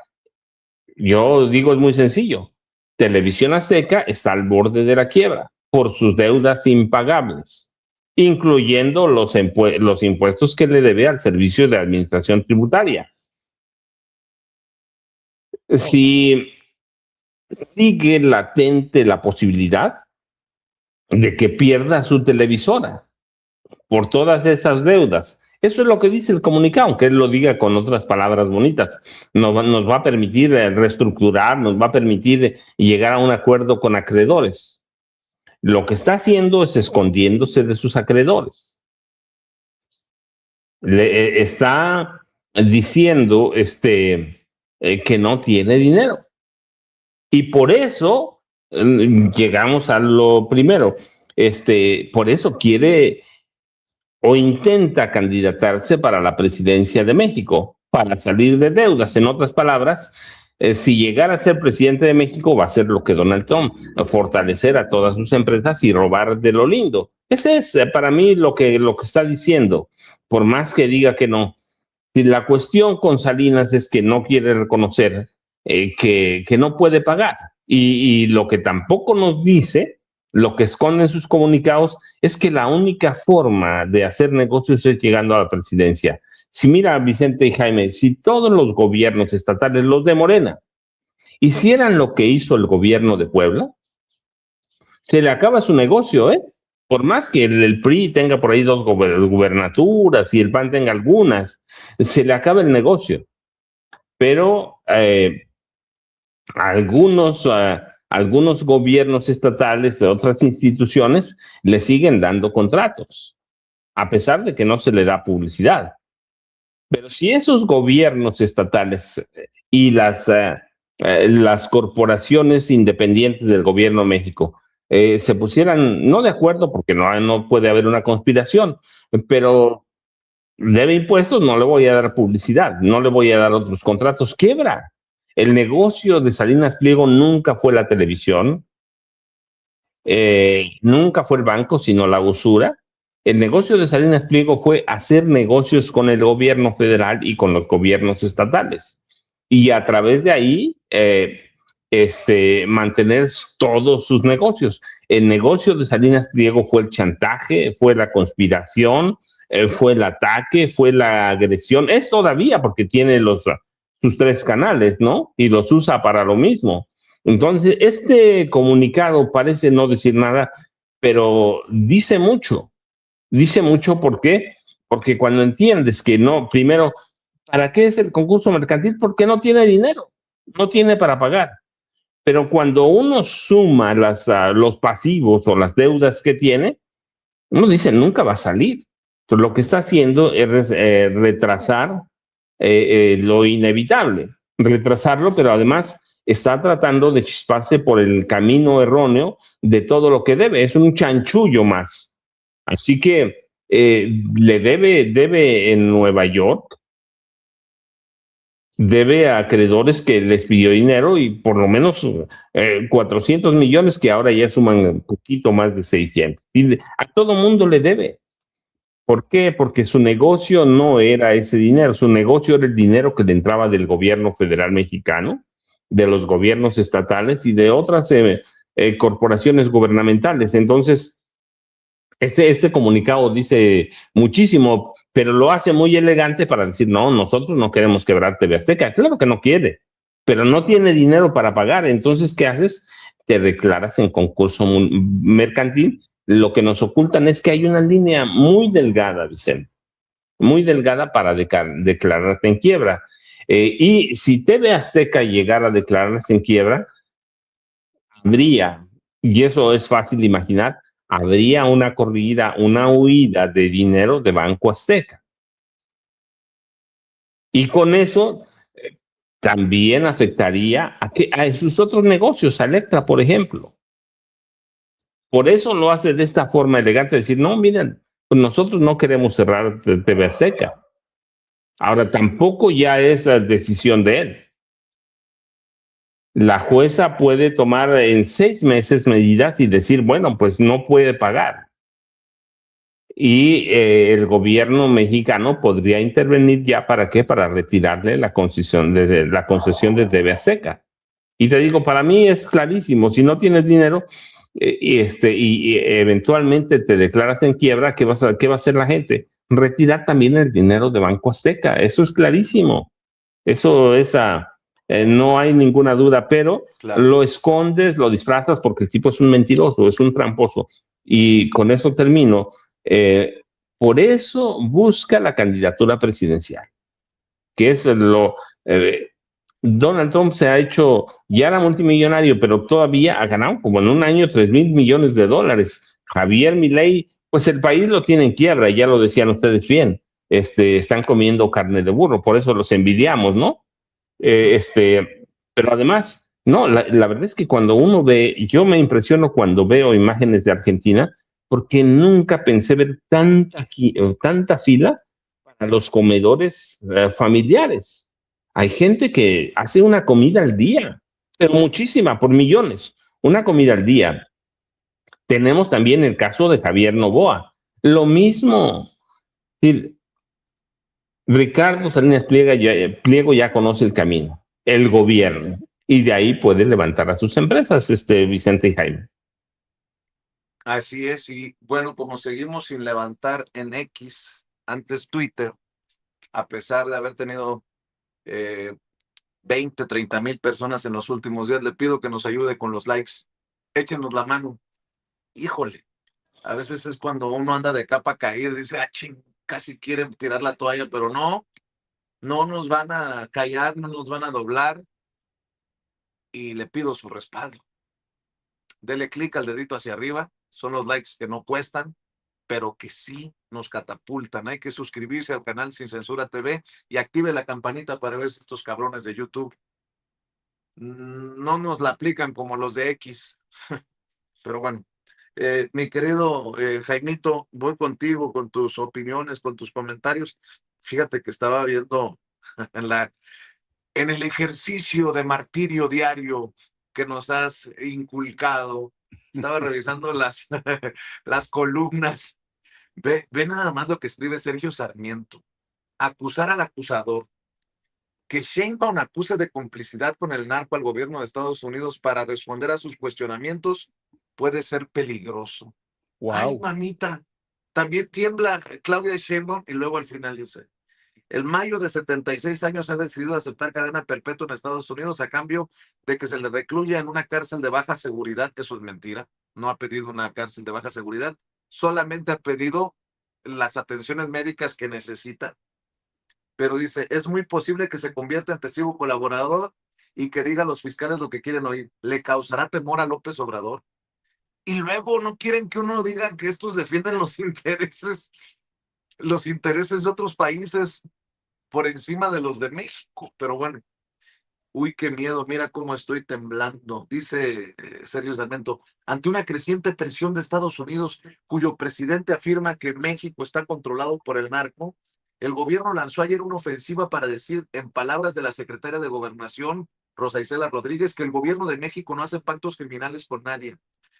Yo digo, es muy sencillo. Televisión Azteca está al borde de la quiebra por sus deudas impagables, incluyendo los impuestos que le debe al Servicio de Administración Tributaria. Si sigue latente la posibilidad de que pierda su televisora por todas esas deudas. Eso es lo que dice el comunicado, aunque él lo diga con otras palabras bonitas. Nos va a permitir reestructurar, nos va a permitir llegar a un acuerdo con acreedores. Lo que está haciendo es escondiéndose de sus acreedores. Le está diciendo que no tiene dinero. Y por eso llegamos a lo primero. Por eso quiere o intenta candidatarse para la presidencia de México, para salir de deudas. En otras palabras, si llegara a ser presidente de México, va a hacer lo que Donald Trump, fortalecer a todas sus empresas y robar de lo lindo. Ese es para mí lo que está diciendo, por más que diga que no. Si la cuestión con Salinas es que no quiere reconocer que no puede pagar, y lo que tampoco nos dice, lo que esconde en sus comunicados, es que la única forma de hacer negocios es llegando a la presidencia. Si mira, Vicente y Jaime, si todos los gobiernos estatales, los de Morena, hicieran lo que hizo el gobierno de Puebla, se le acaba su negocio, ¿eh? Por más que el PRI tenga por ahí 2 gubernaturas y el PAN tenga algunas, se le acaba el negocio. Pero algunos gobiernos estatales de otras instituciones le siguen dando contratos, a pesar de que no se le da publicidad. Pero si esos gobiernos estatales y las corporaciones independientes del gobierno de México se pusieran, no de acuerdo, porque no puede haber una conspiración, pero debe impuestos, no le voy a dar publicidad, no le voy a dar otros contratos, quiebra. El negocio de Salinas Pliego nunca fue la televisión, nunca fue el banco, sino la usura. El negocio de Salinas Pliego fue hacer negocios con el gobierno federal y con los gobiernos estatales. Y a través de ahí, mantener todos sus negocios. El negocio de Salinas Pliego fue el chantaje, fue la conspiración, fue el ataque, fue la agresión. Es todavía porque tiene sus 3 canales, ¿no? Y los usa para lo mismo. Entonces, este comunicado parece no decir nada, pero dice mucho. Dice mucho, ¿por qué? Porque cuando entiendes que no, primero, ¿para qué es el concurso mercantil? Porque no tiene dinero, no tiene para pagar. Pero cuando uno suma los pasivos o las deudas que tiene, uno dice, nunca va a salir. Entonces, lo que está haciendo es retrasar lo inevitable, retrasarlo, pero además está tratando de chisparse por el camino erróneo de todo lo que debe. Es un chanchullo más. Así que le debe en Nueva York, debe a acreedores que les pidió dinero y por lo menos 400 millones que ahora ya suman un poquito más de 600. Y a todo mundo le debe. ¿Por qué? Porque su negocio no era ese dinero, su negocio era el dinero que le entraba del gobierno federal mexicano, de los gobiernos estatales y de otras corporaciones gubernamentales. Entonces, este comunicado dice muchísimo, pero lo hace muy elegante para decir, no, nosotros no queremos quebrar TV Azteca. Claro que no quiere, pero no tiene dinero para pagar. Entonces, ¿qué haces? Te declaras en concurso mercantil. Lo que nos ocultan es que hay una línea muy delgada, Vicente, muy delgada para declararte en quiebra. Y si TV Azteca llegara a declararse en quiebra, habría, y eso es fácil de imaginar, habría una corrida, una huida de dinero de Banco Azteca. Y con eso también afectaría a sus otros negocios, a Electra, por ejemplo. Por eso lo hace de esta forma elegante, decir, no, miren, pues nosotros no queremos cerrar TV Azteca. Ahora, tampoco ya es decisión de él. La jueza puede tomar en 6 meses medidas y decir, bueno, pues no puede pagar. Y el gobierno mexicano podría intervenir ya, ¿para qué? Para retirarle la concesión de TV Azteca. Y te digo, para mí es clarísimo, si no tienes dinero y eventualmente te declaras en quiebra, ¿qué va a hacer la gente? Retirar también el dinero de Banco Azteca, eso es clarísimo. Eso es no hay ninguna duda, pero claro, lo escondes, lo disfrazas porque el tipo es un mentiroso, es un tramposo. Y con eso termino. Por eso busca la candidatura presidencial, que es Donald Trump se ha hecho, ya era multimillonario, pero todavía ha ganado como en un año 3,000 millones de dólares. Javier Milei, pues el país lo tiene en quiebra, ya lo decían ustedes bien. Están comiendo carne de burro, por eso los envidiamos, ¿no? Pero además, no, la verdad es que cuando uno ve, yo me impresiono cuando veo imágenes de Argentina, porque nunca pensé ver tanta fila para los comedores familiares. Hay gente que hace una comida al día, pero muchísima, por millones, una comida al día. Tenemos también el caso de Javier Novoa. Lo mismo. Sí, Ricardo Salinas Pliego ya conoce el camino, el gobierno, y de ahí puede levantar a sus empresas, Vicente y Jaime. Así es, y bueno, como seguimos sin levantar en X, antes Twitter, a pesar de haber tenido 20, 30,000 personas en los últimos días, le pido que nos ayude con los likes. Échenos la mano. Híjole, a veces es cuando uno anda de capa caída y dice, ching, casi quiere tirar la toalla, pero no, no nos van a callar, no nos van a doblar, y le pido su respaldo. Dele clic al dedito hacia arriba, son los likes que no cuestan, pero que sí nos catapultan. Hay que suscribirse al canal Sin Censura TV y active la campanita para ver si estos cabrones de YouTube no nos la aplican como los de X. Pero bueno, mi querido Jaimito, voy contigo con tus opiniones, con tus comentarios. Fíjate que estaba viendo en en el ejercicio de martirio diario que nos has inculcado. Estaba revisando las columnas. Ve nada más lo que escribe Sergio Sarmiento. Acusar al acusador. Que Sheinbaum acuse de complicidad con el narco al gobierno de Estados Unidos para responder a sus cuestionamientos puede ser peligroso. Wow. Ay, mamita. También tiembla Claudia Sheinbaum y luego al final dice, el mayo de 76 años ha decidido aceptar cadena perpetua en Estados Unidos a cambio de que se le recluya en una cárcel de baja seguridad. Eso es mentira. No ha pedido una cárcel de baja seguridad. Solamente ha pedido las atenciones médicas que necesita. Pero dice, es muy posible que se convierta en testigo colaborador y que diga a los fiscales lo que quieren oír. ¿Le causará temor a López Obrador? Y luego no quieren que uno diga que estos defienden los intereses de otros países por encima de los de México. Pero bueno, uy, qué miedo, mira cómo estoy temblando. Dice Sergio Sarmiento, ante una creciente presión de Estados Unidos, cuyo presidente afirma que México está controlado por el narco, el gobierno lanzó ayer una ofensiva para decir, en palabras de la secretaria de Gobernación, Rosa Isela Rodríguez, que el gobierno de México no hace pactos criminales con nadie.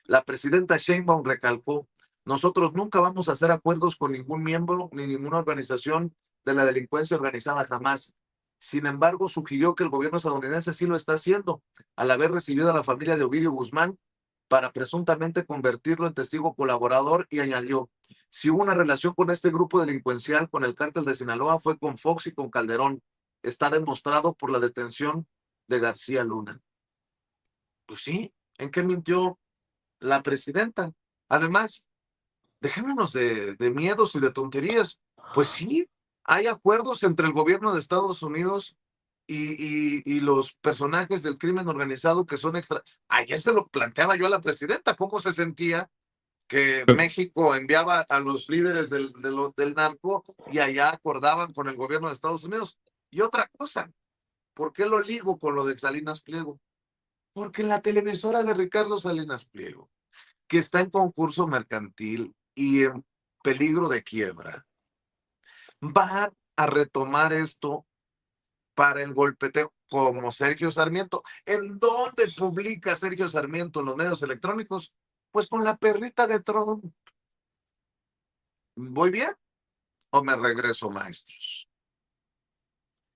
La presidenta Sheinbaum recalcó, nosotros nunca vamos a hacer acuerdos con ningún miembro ni ninguna organización de la delincuencia organizada, jamás. Sin embargo, sugirió que el gobierno estadounidense sí lo está haciendo, al haber recibido a la familia de Ovidio Guzmán para presuntamente convertirlo en testigo colaborador, y añadió, si hubo una relación con este grupo delincuencial, con el cártel de Sinaloa, fue con Fox y con Calderón. Está demostrado por la detención de García Luna. Pues sí, ¿en qué mintió la presidenta? Además, dejémonos de miedos y de tonterías. Pues sí, hay acuerdos entre el gobierno de Estados Unidos y los personajes del crimen organizado que son extra. Ayer se lo planteaba yo a la presidenta, cómo se sentía que México enviaba a los líderes del narco y allá acordaban con el gobierno de Estados Unidos. Y otra cosa, ¿por qué lo ligo con lo de Salinas Pliego? Porque en la televisora de Ricardo Salinas Pliego, que está en concurso mercantil y en peligro de quiebra, va a retomar esto para el golpeteo como Sergio Sarmiento. ¿En dónde publica Sergio Sarmiento en los medios electrónicos? Pues con la perrita de Trump. ¿Voy bien o me regreso, maestros?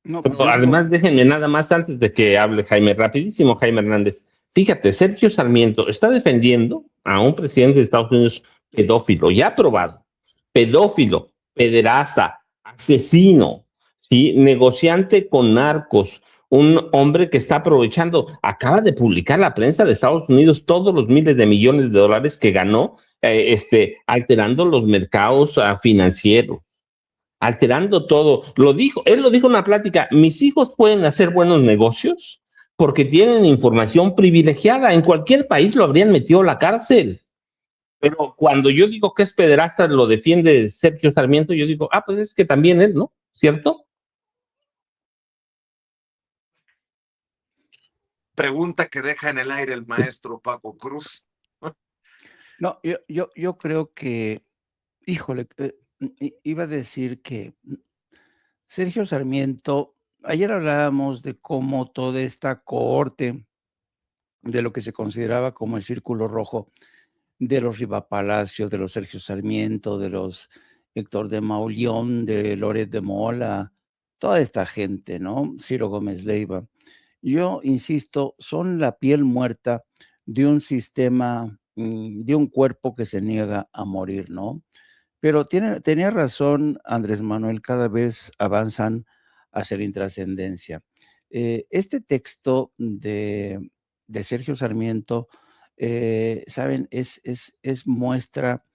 No, Además, déjenme nada más antes de que hable Jaime, rapidísimo, Jaime Hernández. Fíjate, Sergio Sarmiento está defendiendo a un presidente de Estados Unidos pedófilo, ya aprobado, pedófilo, pederasta, asesino, ¿sí? Negociante con narcos, un hombre que está aprovechando, acaba de publicar la prensa de Estados Unidos todos los miles de millones de dólares que ganó, alterando los mercados financieros, alterando todo. Él lo dijo en una plática, mis hijos pueden hacer buenos negocios porque tienen información privilegiada. En cualquier país lo habrían metido a la cárcel. Pero cuando yo digo que es pederasta, lo defiende Sergio Sarmiento, yo digo, pues es que también es, ¿no? ¿Cierto? Pregunta que deja en el aire el maestro Paco Cruz. No, yo creo que, híjole, iba a decir que Sergio Sarmiento, ayer hablábamos de cómo toda esta cohorte de lo que se consideraba como el círculo rojo, de los Riva Palacio, de los Sergio Sarmiento, de los Héctor de Mauleón, de Loret de Mola, toda esta gente, ¿no? Ciro Gómez Leiva. Yo insisto, son la piel muerta de un sistema, de un cuerpo que se niega a morir, ¿no? Pero tenía razón Andrés Manuel, cada vez avanzan hacia la intrascendencia. Este texto de Sergio Sarmiento, ¿saben? Es muestra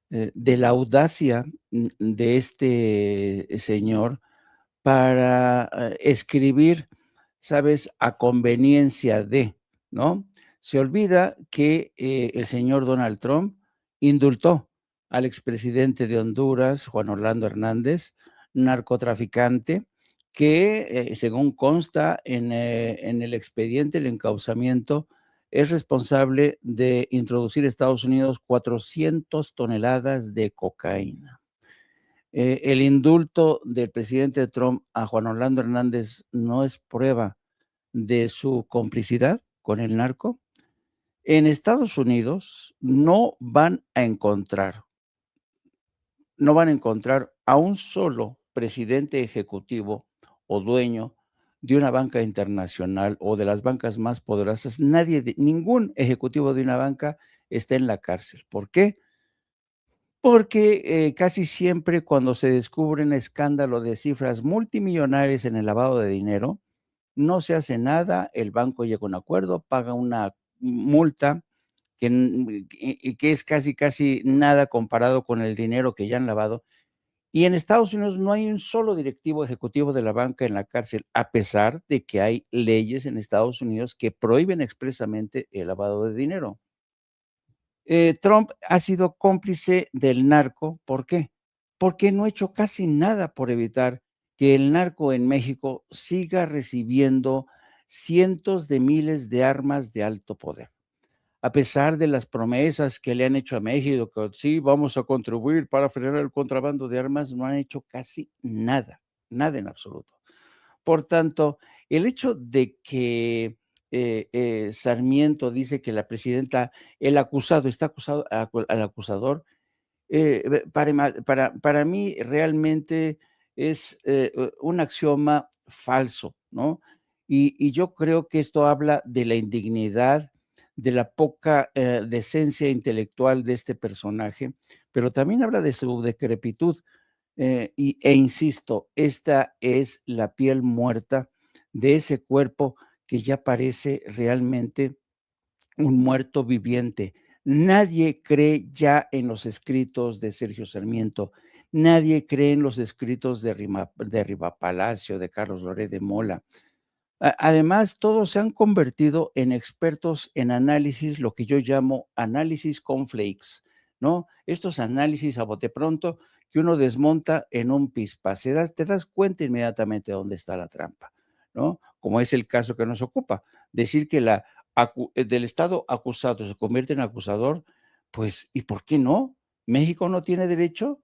de la audacia de este señor para escribir, ¿sabes? A conveniencia de, ¿no? Se olvida que el señor Donald Trump indultó al expresidente de Honduras, Juan Orlando Hernández, narcotraficante, que según consta en el expediente, el encauzamiento, es responsable de introducir a Estados Unidos 400 toneladas de cocaína. El indulto del presidente Trump a Juan Orlando Hernández no es prueba de su complicidad con el narco. En Estados Unidos no van a encontrar a un solo presidente ejecutivo o dueño de una banca internacional o de las bancas más poderosas. Ningún ejecutivo de una banca está en la cárcel. ¿Por qué? Porque casi siempre cuando se descubre un escándalo de cifras multimillonarias en el lavado de dinero, no se hace nada, el banco llega a un acuerdo, paga una multa que es casi, casi nada comparado con el dinero que ya han lavado. Y en Estados Unidos no hay un solo directivo ejecutivo de la banca en la cárcel, a pesar de que hay leyes en Estados Unidos que prohíben expresamente el lavado de dinero. Trump ha sido cómplice del narco, ¿por qué? Porque no ha hecho casi nada por evitar que el narco en México siga recibiendo cientos de miles de armas de alto poder. A pesar de las promesas que le han hecho a México, que sí, vamos a contribuir para frenar el contrabando de armas, no han hecho casi nada, nada en absoluto. Por tanto, el hecho de que Sarmiento dice que la presidenta, el acusado está acusado al acusador, para mí realmente es un axioma falso, ¿no? Y yo creo que esto habla de la indignidad, de la poca decencia intelectual de este personaje, pero también habla de su decrepitud. Insisto, esta es la piel muerta de ese cuerpo que ya parece realmente un muerto viviente. Nadie cree ya en los escritos de Sergio Sarmiento, nadie cree en los escritos de Riva Palacio, de Carlos Loret de Mola. Además, todos se han convertido en expertos en análisis, lo que yo llamo análisis cornflakes, ¿no? Estos análisis a bote pronto que uno desmonta en un pispás. Te das cuenta inmediatamente dónde está la trampa, ¿no? Como es el caso que nos ocupa. Decir que del Estado acusado se convierte en acusador, pues, ¿y por qué no? México no tiene derecho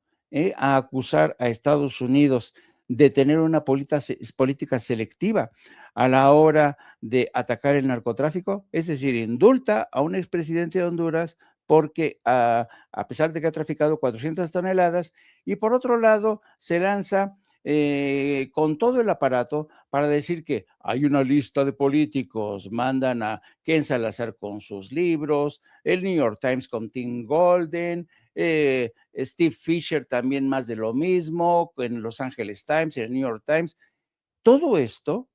a acusar a Estados Unidos de tener una política selectiva a la hora de atacar el narcotráfico, es decir, indulta a un expresidente de Honduras porque a pesar de que ha traficado 400 toneladas, y por otro lado se lanza con todo el aparato para decir que hay una lista de políticos, mandan a Ken Salazar con sus libros, el New York Times con Tim Golden, Steve Fisher también más de lo mismo, en Los Angeles Times, en el New York Times. Todo esto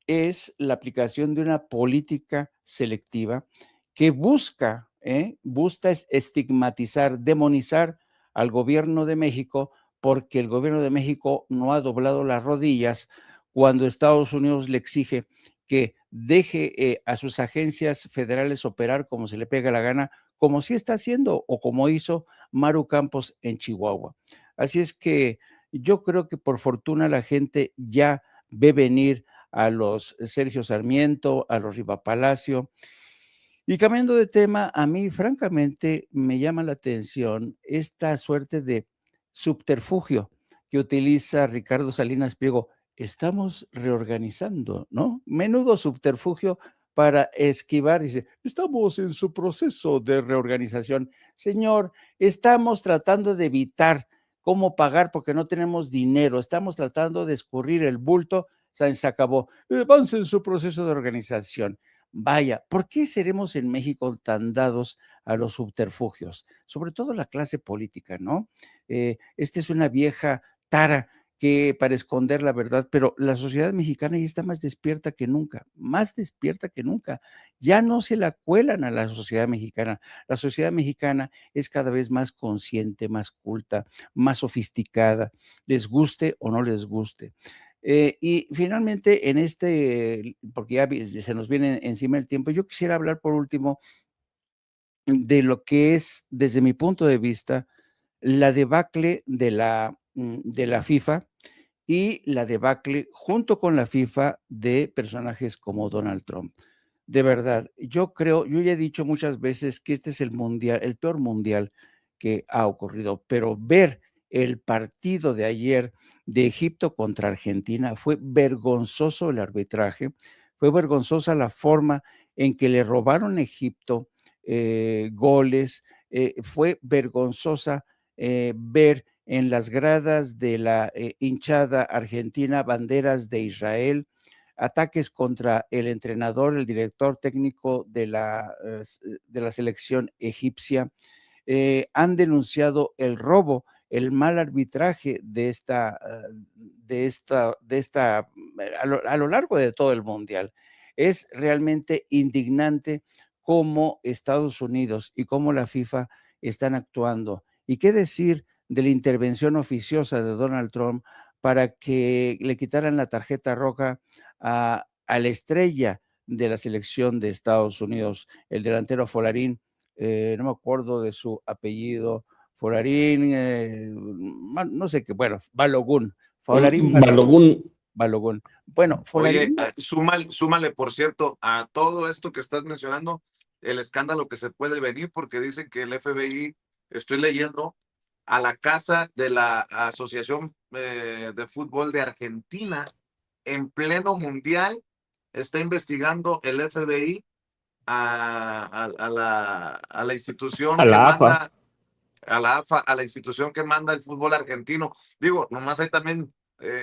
es la aplicación de una política selectiva que busca estigmatizar, demonizar al gobierno de México, porque el gobierno de México no ha doblado las rodillas cuando Estados Unidos le exige que deje a sus agencias federales operar como se le pega la gana, como sí está haciendo o como hizo Maru Campos en Chihuahua. Así es que yo creo que por fortuna la gente ya ve venir a los Sergio Sarmiento, a los Riva Palacio, Y cambiando de tema, a mí francamente me llama la atención esta suerte de subterfugio que utiliza Ricardo Salinas Pliego. Estamos reorganizando, ¿no? Menudo subterfugio para esquivar, dice, estamos en su proceso de reorganización. Señor, estamos tratando de evitar cómo pagar porque no tenemos dinero, estamos tratando de escurrir el bulto, se acabó. Avance en su proceso de organización. Vaya, ¿por qué seremos en México tan dados a los subterfugios? Sobre todo la clase política, ¿no? Esta es una vieja tara que para esconder la verdad, pero la sociedad mexicana ya está más despierta que nunca, más despierta que nunca. Ya no se la cuelan a la sociedad mexicana. La sociedad mexicana es cada vez más consciente, más culta, más sofisticada, les guste o no les guste. Y finalmente, en porque ya se nos viene encima el tiempo, yo quisiera hablar por último de lo que es, desde mi punto de vista, la debacle de la FIFA y la debacle junto con la FIFA de personajes como Donald Trump. De verdad, yo ya he dicho muchas veces que este es el mundial, el peor mundial que ha ocurrido, pero ver el partido de ayer de Egipto contra Argentina fue vergonzoso el arbitraje, fue vergonzosa la forma en que le robaron a Egipto goles, fue vergonzosa ver en las gradas de la hinchada argentina banderas de Israel, ataques contra el entrenador, el director técnico de la selección egipcia. Han denunciado el robo, el mal arbitraje a lo largo de todo el mundial. Es realmente indignante cómo Estados Unidos y cómo la FIFA están actuando. ¿Y qué decir de la intervención oficiosa de Donald Trump para que le quitaran la tarjeta roja a la estrella de la selección de Estados Unidos, el delantero Folarín? No me acuerdo de su apellido, Folarín, no sé qué, bueno, Balogun, Folarín Balogun. Balogun. Bueno, Oye, Folarín. súmale, por cierto, a todo esto que estás mencionando, el escándalo que se puede venir, porque dicen que el FBI, estoy leyendo, a la casa de la Asociación de Fútbol de Argentina, en pleno mundial, está investigando el FBI a la institución A que la AFA. manda, a la AFA, a la institución que manda el fútbol argentino. Digo, nomás ahí también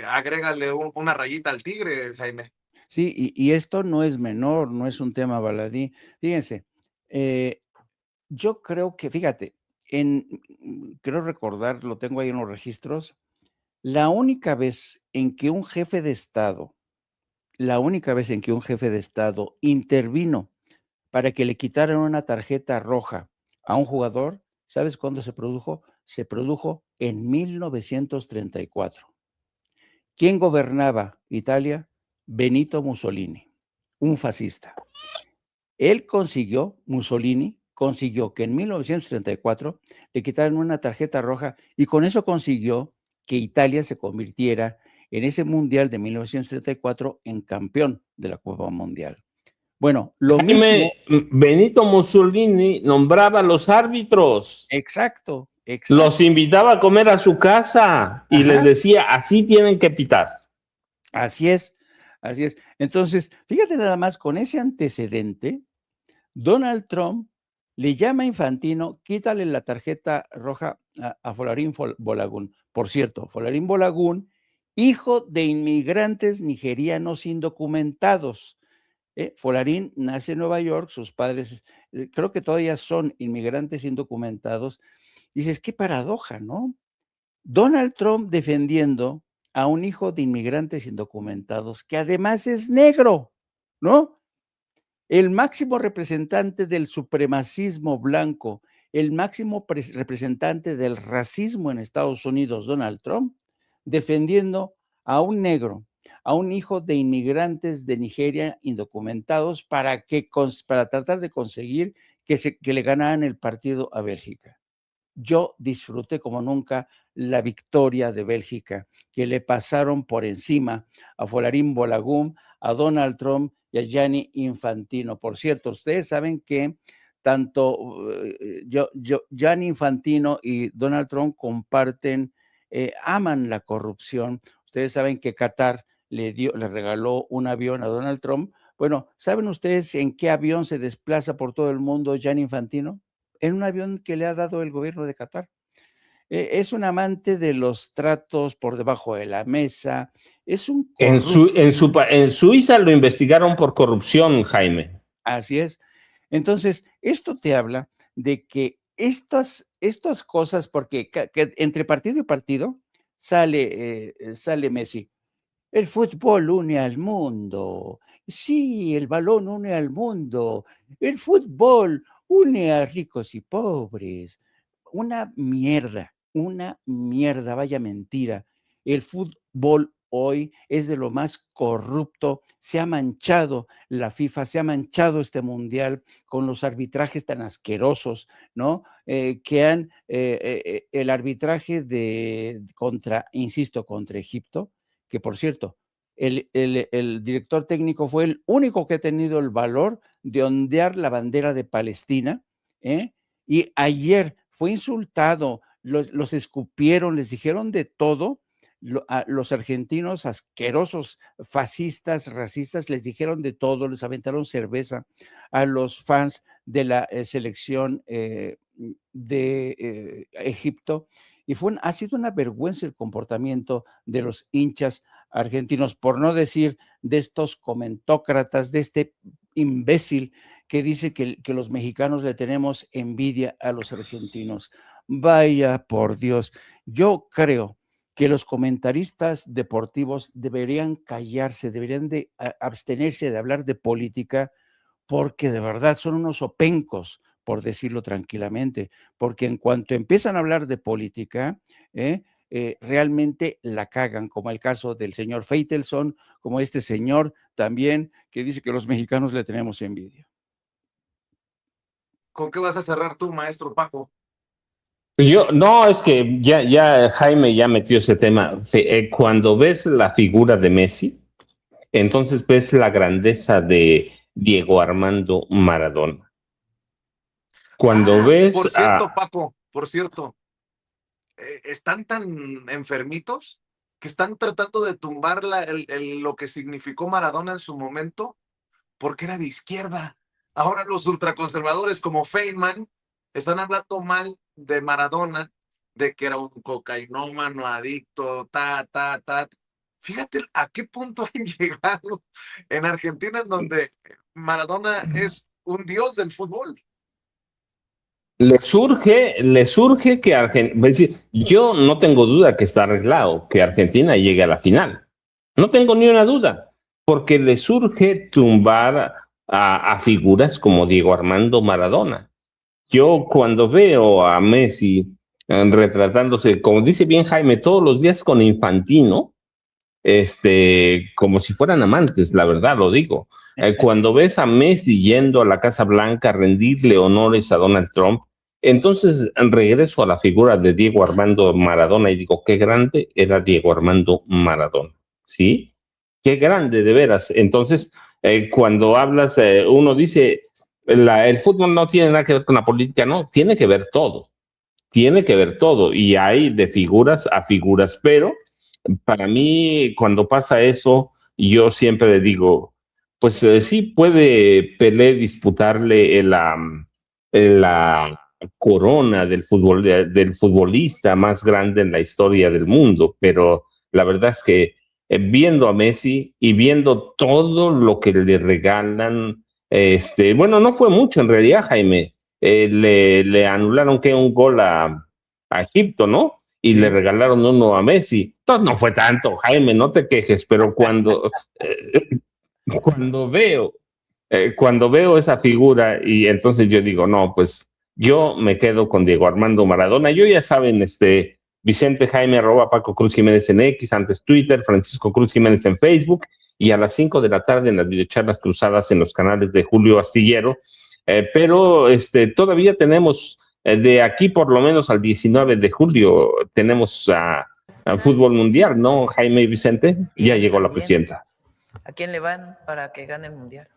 agrégale una rayita al tigre, Jaime. Sí, y esto no es menor, no es un tema baladí. Fíjense, yo creo que, fíjate, creo recordar, lo tengo ahí en los registros, la única vez en que un jefe de Estado, la única vez en que un jefe de Estado intervino para que le quitaran una tarjeta roja a un jugador, ¿sabes cuándo se produjo? Se produjo en 1934. ¿Quién gobernaba Italia? Benito Mussolini, un fascista. Mussolini consiguió que en 1934 le quitaran una tarjeta roja y con eso consiguió que Italia se convirtiera en ese mundial de 1934 en campeón de la Copa Mundial. Bueno, lo mismo. Jaime, Benito Mussolini nombraba a los árbitros. Exacto, Los exacto. invitaba a comer a su casa y les Ajá, decía, así tienen que pitar. así es, así es. Entonces, fíjate nada más, con ese antecedente, Donald Trump le llama a Infantino, quítale la tarjeta roja a Folarín Bolagun. Por cierto, Folarín Bolagun, hijo de inmigrantes nigerianos indocumentados. Folarín nace en Nueva York, sus padres creo que todavía son inmigrantes indocumentados. Dices, qué paradoja, ¿no? Donald Trump defendiendo a un hijo de inmigrantes indocumentados que además es negro, ¿no? El máximo representante del supremacismo blanco, el máximo representante del racismo en Estados Unidos, Donald Trump, defendiendo a un negro, a un hijo de inmigrantes de Nigeria indocumentados para tratar de conseguir que le ganaran el partido a Bélgica. Yo disfruté como nunca la victoria de Bélgica, que le pasaron por encima a Folarín Bolagun, a Donald Trump y a Gianni Infantino. Por cierto, ustedes saben que tanto Gianni Infantino y Donald Trump comparten, aman la corrupción. Ustedes saben que Qatar le regaló un avión a Donald Trump. Bueno, ¿saben ustedes en qué avión se desplaza por todo el mundo Gianni Infantino? En un avión que le ha dado el gobierno de Qatar. Es un amante de los tratos por debajo de la mesa. Es un corrupto. En Suiza lo investigaron por corrupción, Jaime. Así es. Entonces, esto te habla de que estas cosas, porque que entre partido y partido sale Messi. El fútbol une al mundo. Sí, el balón une al mundo. El fútbol une a ricos y pobres. Una mierda, vaya mentira. El fútbol hoy es de lo más corrupto. Se ha manchado la FIFA, se ha manchado este mundial con los arbitrajes tan asquerosos, ¿no? Que han, el arbitraje contra Egipto, que por cierto, el director técnico fue el único que ha tenido el valor de ondear la bandera de Palestina, y ayer fue insultado, los escupieron, les dijeron de todo. A los argentinos asquerosos, fascistas, racistas, les dijeron de todo, les aventaron cerveza a los fans de la selección de Egipto, y ha sido una vergüenza el comportamiento de los hinchas argentinos, por no decir de estos comentócratas, de este imbécil que dice que los mexicanos le tenemos envidia a los argentinos. Vaya por Dios, yo creo que los comentaristas deportivos deberían callarse, deberían de abstenerse de hablar de política, porque de verdad son unos opencos, por decirlo tranquilamente, porque en cuanto empiezan a hablar de política, realmente la cagan, como el caso del señor Faitelson, como este señor también que dice que los mexicanos le tenemos envidia. ¿Con qué vas a cerrar tú, maestro Paco? No, es que ya Jaime ya metió ese tema. Cuando ves la figura de Messi, entonces ves la grandeza de Diego Armando Maradona. Cuando ves... Por cierto, Paco, por cierto, están tan enfermitos que están tratando de tumbar lo que significó Maradona en su momento, porque era de izquierda. Ahora los ultraconservadores como Feynman están hablando mal de Maradona, de que era un cocainómano, adicto, Fíjate a qué punto han llegado en Argentina, en donde Maradona es un dios del fútbol. Le surge que Argentina, yo no tengo duda que está arreglado que Argentina llegue a la final. No tengo ni una duda, porque le surge tumbar a figuras como Diego Armando Maradona. Yo cuando veo a Messi retratándose, como dice bien Jaime, todos los días con Infantino, como si fueran amantes, la verdad lo digo. Cuando ves a Messi yendo a la Casa Blanca a rendirle honores a Donald Trump, entonces regreso a la figura de Diego Armando Maradona y digo, qué grande era Diego Armando Maradona, ¿sí? Qué grande, de veras. Entonces, cuando hablas, uno dice, el fútbol no tiene nada que ver con la política, no, tiene que ver todo, y hay de figuras a figuras, pero para mí, cuando pasa eso, yo siempre le digo, pues sí puede Pelé disputarle la corona del futbolista más grande en la historia del mundo, pero la verdad es que viendo a Messi y viendo todo lo que le regalan, bueno, no fue mucho en realidad, Jaime, le anularon que un gol a Egipto, ¿no? Y sí, le regalaron uno a Messi. Entonces no fue tanto, Jaime, no te quejes, pero cuando veo esa figura y entonces yo digo, no, pues yo me quedo con Diego Armando Maradona. Yo ya saben, Vicente Jaime @ Paco Cruz Jiménez en X, antes Twitter, Francisco Cruz Jiménez en Facebook, y a las 5 de la tarde en las videocharlas cruzadas en los canales de Julio Astillero. Pero todavía tenemos, de aquí por lo menos al 19 de julio, tenemos a fútbol mundial, ¿no, Jaime y Vicente? Ya llegó la presidenta. ¿A quién le van para que gane el mundial?